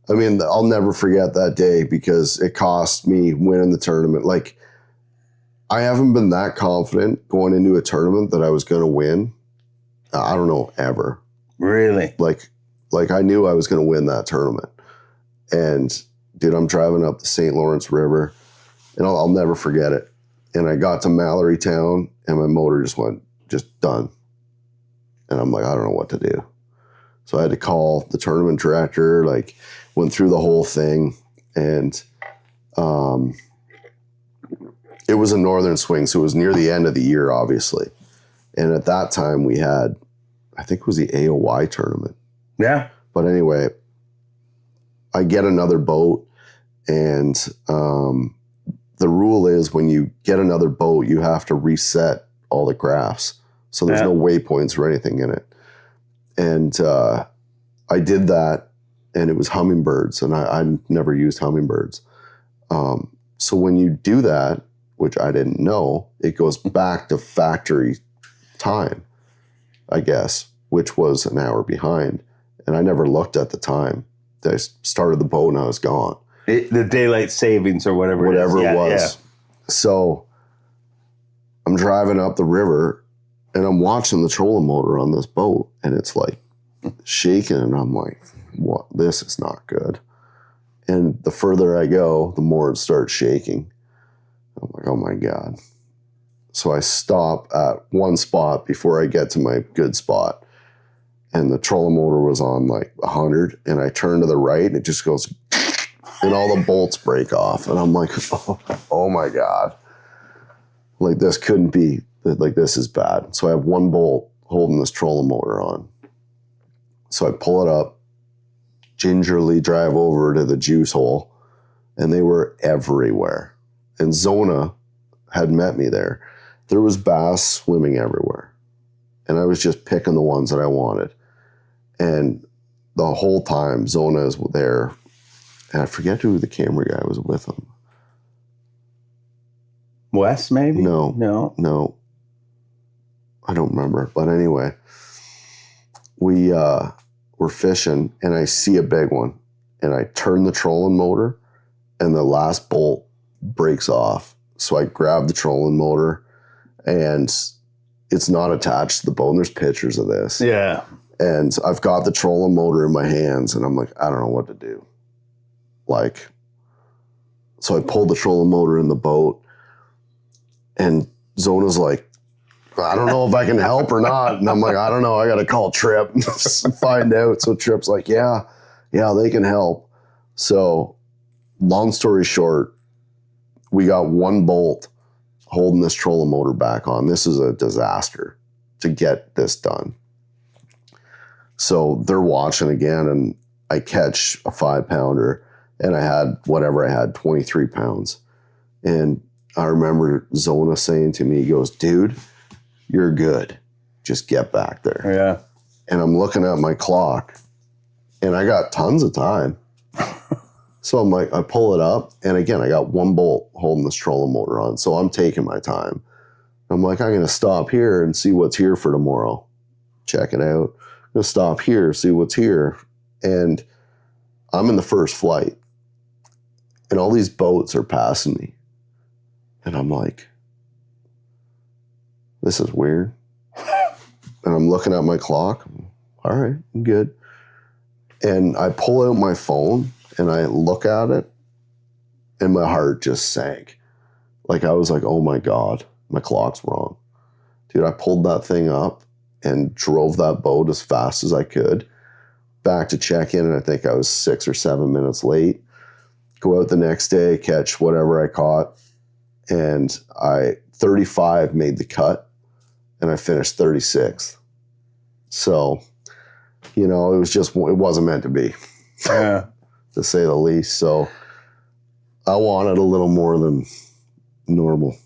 I'll never forget that day, because it cost me winning the tournament. Like, I haven't been that confident going into a tournament that I was going to win. I don't know, ever. Really? Like I knew I was going to win that tournament. And dude, I'm driving up the St. Lawrence River, and I'll never forget it. And I got to Mallory Town, and my motor just done. And I'm like, I don't know what to do. So I had to call the tournament director, went through the whole thing. And it was a northern swing, so it was near the end of the year, obviously. And at that time, we had, I think it was the AOY tournament. Yeah. But anyway, I get another boat, and the rule is when you get another boat, you have to reset all the graphs. So there's no waypoints or anything in it. And I did that, and it was hummingbirds, and I never used hummingbirds. So when you do that, which I didn't know, it goes back to factory time, I guess, which was an hour behind. And I never looked at the time. I started the boat and I was gone. The daylight savings or whatever it was. Yeah. So I'm driving up the river, and I'm watching the trolling motor on this boat, and it's like shaking, and I'm like, what? This is not good. And the further I go, the more it starts shaking. I'm like, oh my God. So I stop at one spot before I get to my good spot. And the trolling motor was on 100. And I turn to the right, and it just goes, and all the bolts break off. And I'm like, oh my God. This couldn't be, this is bad. So I have one bolt holding this trolling motor on. So I pull it up, gingerly drive over to the juice hole, and they were everywhere. And Zona had met me there. There was bass swimming everywhere. And I was just picking the ones that I wanted. And the whole time, Zona is there. And I forget who the camera guy was with him. Wes, maybe? No. I don't remember. But anyway, we were fishing, and I see a big one. And I turn the trolling motor, and the last bolt breaks off. So I grab the trolling motor, and it's not attached to the boat. And there's pictures of this. Yeah. And I've got the trolling motor in my hands, and I'm like, I don't know what to do. Like, so I pulled the trolling motor in the boat, and Zona's like, I don't know if I can help or not. And I'm like, I don't know. I got to call Trip and find out. So Trip's like, yeah, they can help. So long story short, we got one bolt holding this trolling motor back on. This is a disaster to get this done. So they're watching again, and I catch a 5-pounder, and I had whatever I had, 23 pounds. And I remember Zona saying to me, he goes, dude, you're good. Just get back there. Yeah. And I'm looking at my clock, and I got tons of time. So I'm like, I pull it up, and again, I got one bolt holding this trolling motor on. So I'm taking my time. I'm like, I'm going to stop here and see what's here for tomorrow. Check it out. I'm going to stop here, see what's here. And I'm in the first flight, and all these boats are passing me. And I'm like, this is weird. And I'm looking at my clock. All right, I'm good. And I pull out my phone, and I look at it, and my heart just sank. Like, I was like, oh my God, my clock's wrong. Dude, I pulled that thing up and drove that boat as fast as I could back to check in, and I think I was 6 or 7 minutes late. Go out the next day, catch whatever I caught, and 35 made the cut, and I finished 36th. So, it wasn't meant to be. Yeah. To say the least. So I wanted a little more than normal.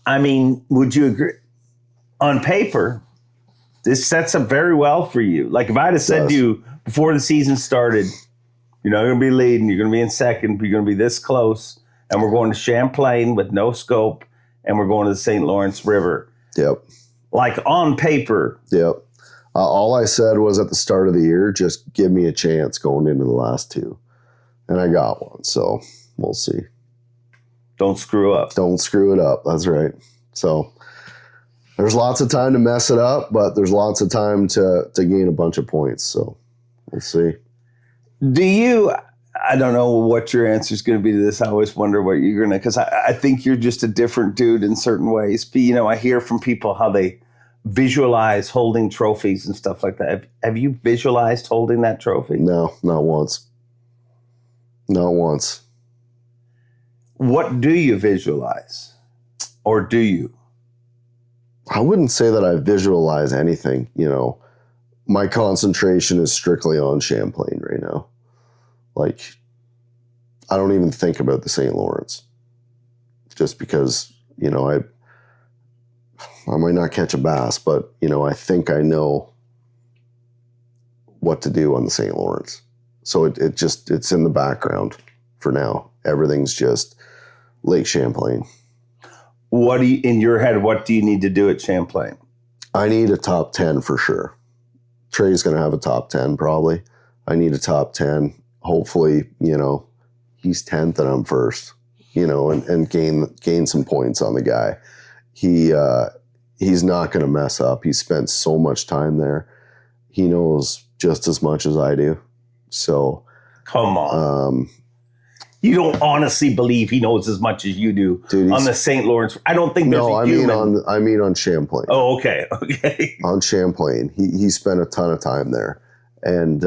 I mean, would you agree? On paper, this sets up very well for you. Like, if I'd have said to you before the season started, you're not going to be leading, you're going to be in second, but you're going to be this close, and we're going to Champlain with no scope, and we're going to the St. Lawrence River. Yep. Like, on paper. Yep. All I said was at the start of the year, just give me a chance going into the last two. And I got one, so we'll see. Don't screw up. Don't screw it up. That's right. So there's lots of time to mess it up, but there's lots of time to gain a bunch of points. So we'll see. I don't know what your answer is going to be to this. I always wonder what you're going to, because I think you're just a different dude in certain ways. I hear from people how they visualize holding trophies and stuff like that. Have you visualized holding that trophy? No, not once. Not once. What do you visualize? Or do you? I wouldn't say that I visualize anything. My concentration is strictly on Champlain right now. Like, I don't even think about the St. Lawrence. Just because, I might not catch a bass, but, I think I know what to do on the St. Lawrence. So it's in the background for now. Everything's just Lake Champlain. In your head, what do you need to do at Champlain? I need a top 10 for sure. Trey's going to have a top 10 probably. I need a top 10. Hopefully, he's 10th and I'm first, and gain some points on the guy. He's not going to mess up. He spent so much time there. He knows just as much as I do. So, come on. You don't honestly believe he knows as much as you do, dude, on the St. Lawrence. I don't think there's a human. I mean on Champlain. Oh, okay. On Champlain. He spent a ton of time there. And,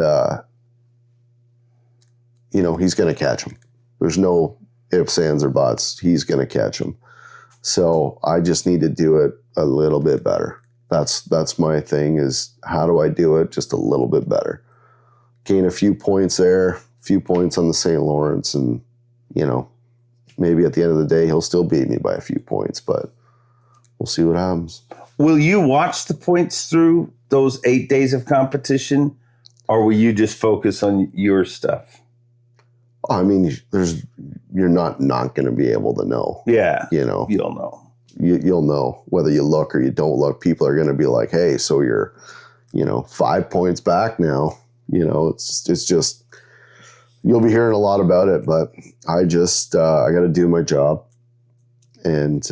he's going to catch him. There's no ifs, ands, or buts. He's going to catch him. So I just need to do it a little bit better. That's my thing, is how do I do it just a little bit better? Gain a few points there, a few points on the St. Lawrence, and, maybe at the end of the day, he'll still beat me by a few points, but we'll see what happens. Will you watch the points through those 8 days of competition, or will you just focus on your stuff? I mean, you're not going to be able to know. Yeah. You'll know. You'll know whether you look or you don't look. People are going to be like, hey, so you're, 5 points back now. It's just, you'll be hearing a lot about it, but I just, I got to do my job and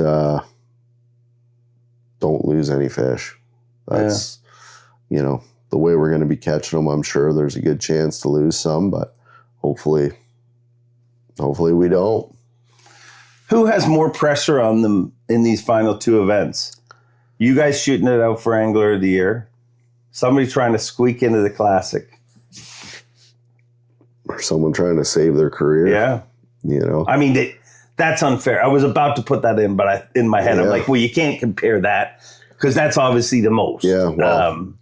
don't lose any fish. That's, the way we're going to be catching them. I'm sure there's a good chance to lose some, but hopefully we don't. Who has more pressure on them in these final two events? You guys shooting it out for Angler of the Year? Somebody trying to squeak into the Classic? Or someone trying to save their career? Yeah. I mean, that's unfair. I was about to put that in, but in my head, I'm like, well, you can't compare that because that's obviously the most. Yeah. Well,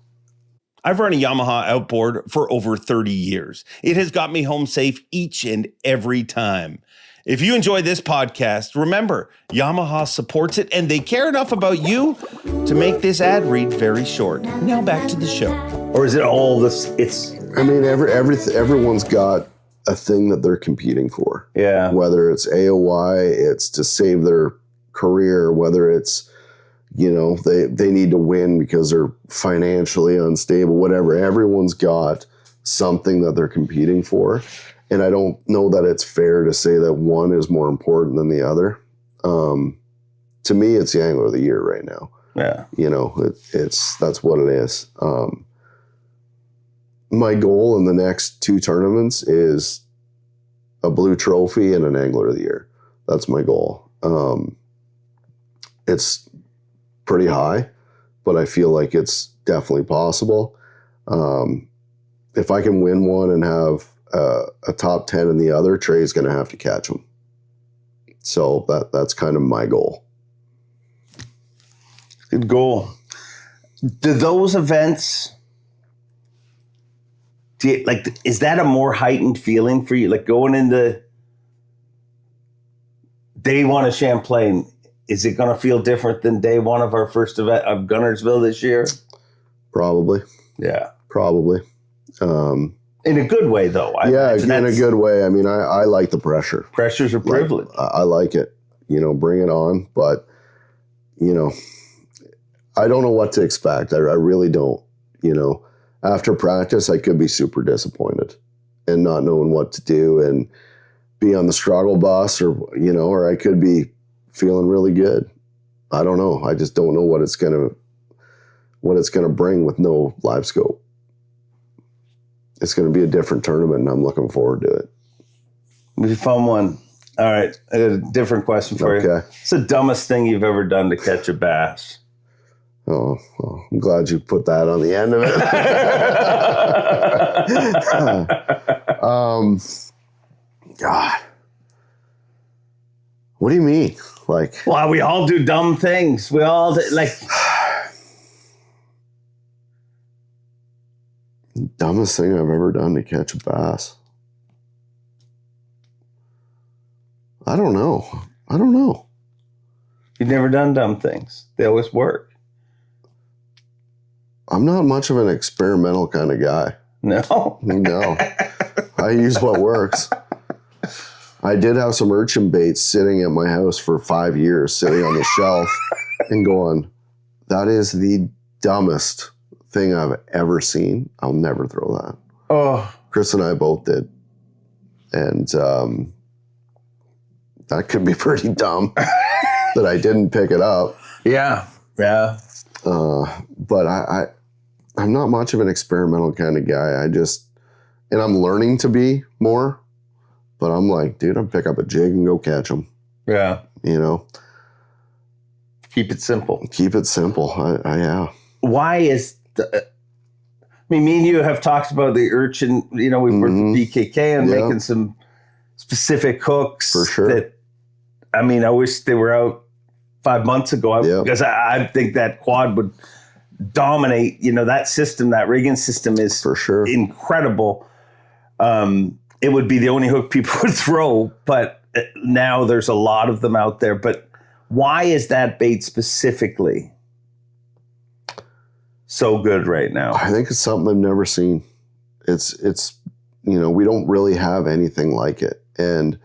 I've run a Yamaha outboard for over 30 years. It has got me home safe each and every time. If you enjoy this podcast, remember, Yamaha supports it and they care enough about you to make this ad read very short. Now back to the show. Or is it all this? everyone's got a thing that they're competing for. Yeah. Whether it's AOY, it's to save their career, whether it's, they need to win because they're financially unstable, whatever. Everyone's got something that they're competing for. And I don't know that it's fair to say that one is more important than the other. To me, it's the Angler of the Year right now. Yeah. That's what it is. My goal in the next two tournaments is a blue trophy and an Angler of the Year. That's my goal. It's pretty high, but I feel like it's definitely possible. If I can win one and have a top 10 in the other, Trey's going to have to catch them. So that's kind of my goal. Good goal. Do those events, is that a more heightened feeling for you? Like going into day one of Champlain, is it going to feel different than day one of our first event of Gunnersville this year? Probably. Yeah. Probably. In a good way, though. In a good way. I mean, I like the pressure. Pressure's a privilege. I like it. Bring it on. But, I don't know what to expect. I really don't. After practice, I could be super disappointed and not knowing what to do and be on the struggle bus or I could be feeling really good. I don't know. I just don't know what it's gonna bring with no live scope. It's gonna be a different tournament, and I'm looking forward to it. It'll be a fun one. All right, I got a different question for you. What's the dumbest thing you've ever done to catch a bass? Oh, well, I'm glad you put that on the end of it. God, what do you mean? Well, we all do dumb things. We all do, dumbest thing I've ever done to catch a bass. I don't know. You've never done dumb things. They always work. I'm not much of an experimental kind of guy. No. I use what works. I did have some urchin baits sitting at my house for 5 years, sitting on the shelf and going, that is the dumbest thing I've ever seen. I'll never throw that. Oh. Chris and I both did. And that could be pretty dumb that I didn't pick it up. Yeah. Yeah. But I'm not much of an experimental kind of guy. And I'm learning to be more. But I'm like, dude, I'll pick up a jig and go catch them. Yeah. Keep it simple. Keep it simple. Yeah. Why is me and you have talked about the urchin, we've worked with BKK and making some specific hooks. For sure. I wish they were out 5 months ago because I think that quad would dominate. That system, that rigging system is for sure incredible. It would be the only hook people would throw, but now there's a lot of them out there. But why is that bait specifically so good right now? I think it's something I've never seen. It's we don't really have anything like it. And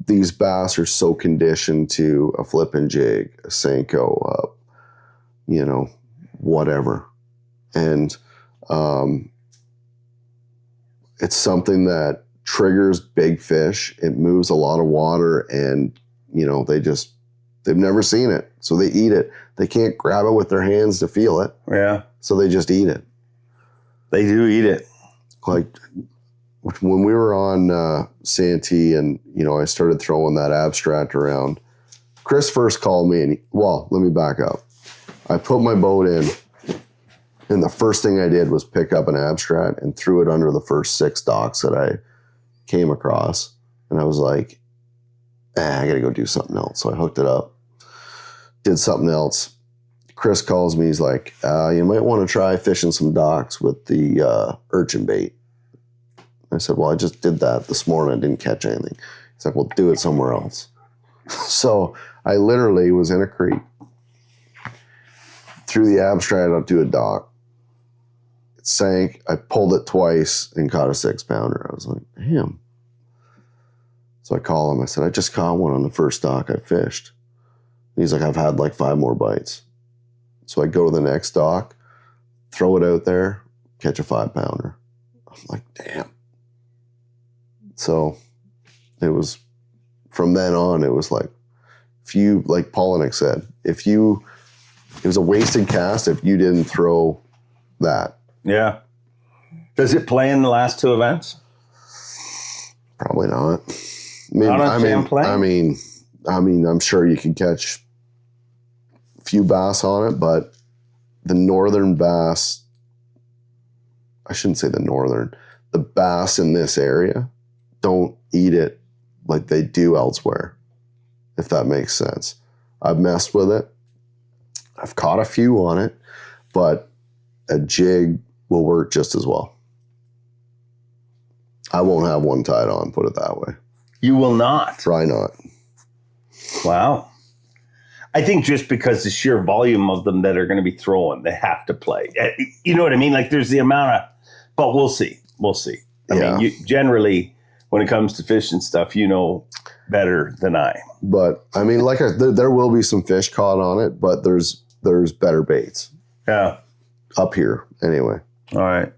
these bass are so conditioned to a flipping jig, a Senko, whatever. And it's something that triggers big fish. It moves a lot of water, and they just They've never seen it, so they eat it. They can't grab it with their hands to feel it. Yeah. So they just eat it. They do eat it. Like when we were on Santee and, I started throwing that abstract around, Chris first called me and, let me back up. I put my boat in and the first thing I did was pick up an abstract and threw it under the first 6 docks that I came across. And I was like, I got to go do something else. So I hooked it up, did something else. Chris calls me. He's like, you might want to try fishing some docks with the urchin bait. I said, well, I just did that this morning. I didn't catch anything. He's like, well, do it somewhere else. So I literally was in a creek, threw the abstract up to a dock. It sank. I pulled it twice and caught a 6-pounder. I was like, damn. So I call him. I said, I just caught one on the first dock I fished. He's like, I've had like 5 more bites. So I go to the next dock, throw it out there, catch a 5-pounder. I'm like, damn. So it was, from then on, it was like, like Polinick said, it was a wasted cast if you didn't throw that. Yeah. Does it play in the last 2 events? Probably not. I mean, I'm sure you can catch a few bass on it, but the northern bass, I shouldn't say the bass in this area don't eat it like they do elsewhere, if that makes sense. I've messed with it. I've caught a few on it, but a jig will work just as well. I won't have one tied on, put it that way. You will not. Try not. Wow. I think just because the sheer volume of them that are going to be throwing, they have to play. You know what I mean? Like there's the amount of, but we'll see. I mean, you generally, when it comes to fishing stuff, better than I. But I mean, there will be some fish caught on it, but there's better baits. Yeah. Up here, anyway. All right.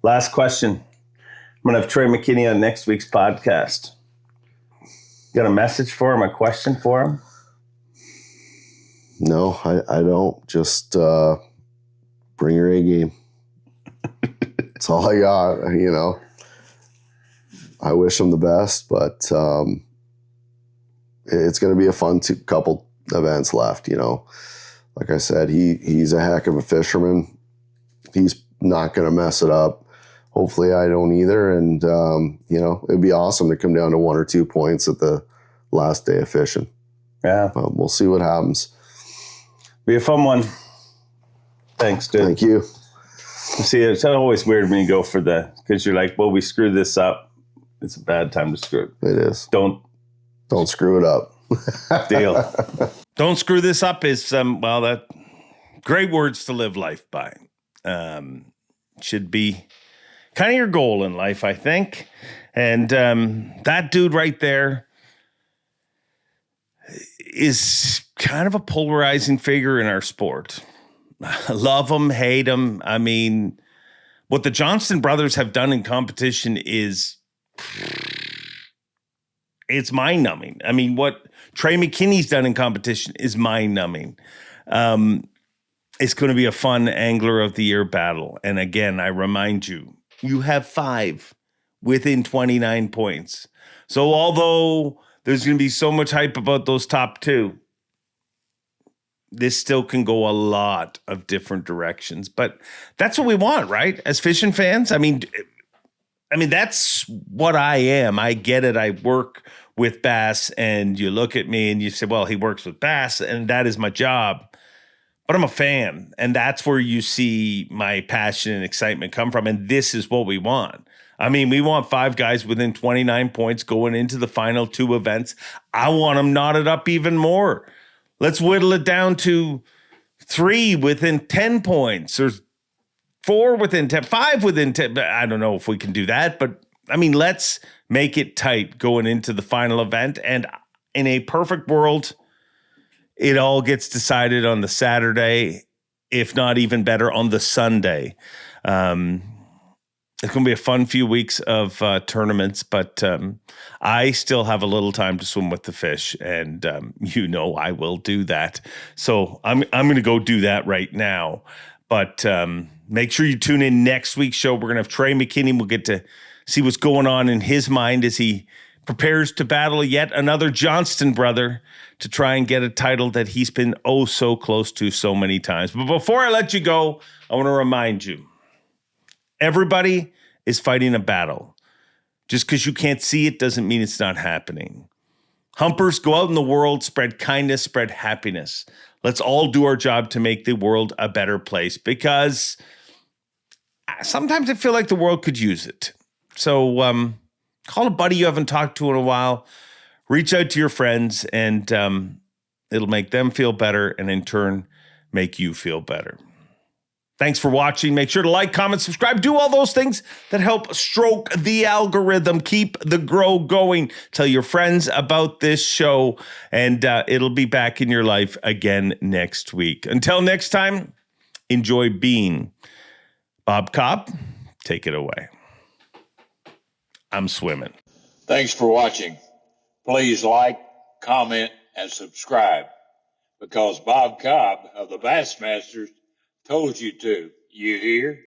Last question. I'm going to have Trey McKinney on next week's podcast. Got a message for him, a question for him? No, I don't. Just bring your A game. That's all I got, I wish him the best, but it's going to be a fun couple events left, Like I said, he's a heck of a fisherman. He's not going to mess it up. Hopefully I don't either. And, it'd be awesome to come down to 1 or 2 points at the last day of fishing. Yeah. We'll see what happens. Be a fun one. Thanks, dude. Thank you. See, it's always weird when you go for because you're like, well, we screwed this up. It's a bad time to screw it. It is. Don't screw it up. Deal. Don't screw this up is, that great words to live life by. Should be kind of your goal in life, I think. And that dude right there is kind of a polarizing figure in our sport. Love him, hate him. I mean, what the Johnston brothers have done in competition it's mind-numbing. I mean, what Trey McKinney's done in competition is mind-numbing. It's going to be a fun Angler of the Year battle. And again, I remind you, you have 5 within 29 points. So although there's going to be so much hype about those top 2, this still can go a lot of different directions. But that's what we want, right? As fishing fans. I mean, that's what I am. I get it. I work with Bass, and you look at me and you say, well, he works with Bass, and that is my job. But I'm a fan, and that's where you see my passion and excitement come from. And this is what we want. I mean, we want 5 guys within 29 points going into the final 2 events. I want them knotted up even more. Let's whittle it down to 3 within 10 points, or 4 within 10, 5 within 10. I don't know if we can do that, but I mean, let's make it tight going into the final event. And in a perfect world, it all gets decided on the Saturday, if not even better, on the Sunday. It's going to be a fun few weeks of tournaments, but I still have a little time to swim with the fish, and I will do that. So I'm going to go do that right now. But make sure you tune in next week's show. We're going to have Trey McKinney. We'll get to see what's going on in his mind as he prepares to battle yet another Johnston brother to try and get a title that he's been oh so close to so many times. But before I let you go, I want to remind you, everybody is fighting a battle. Just because you can't see it doesn't mean it's not happening. Humpers, go out in the world, spread kindness, spread happiness. Let's all do our job to make the world a better place, because sometimes I feel like the world could use it. So call a buddy you haven't talked to in a while. Reach out to your friends, and it'll make them feel better, and in turn, make you feel better. Thanks for watching. Make sure to like, comment, subscribe. Do all those things that help stroke the algorithm. Keep the grow going. Tell your friends about this show, and it'll be back in your life again next week. Until next time, enjoy being Bob Cobb. Take it away. I'm swimming. Thanks for watching. Please like, comment, and subscribe, because Bob Cobb of the Bassmasters told you to. You hear?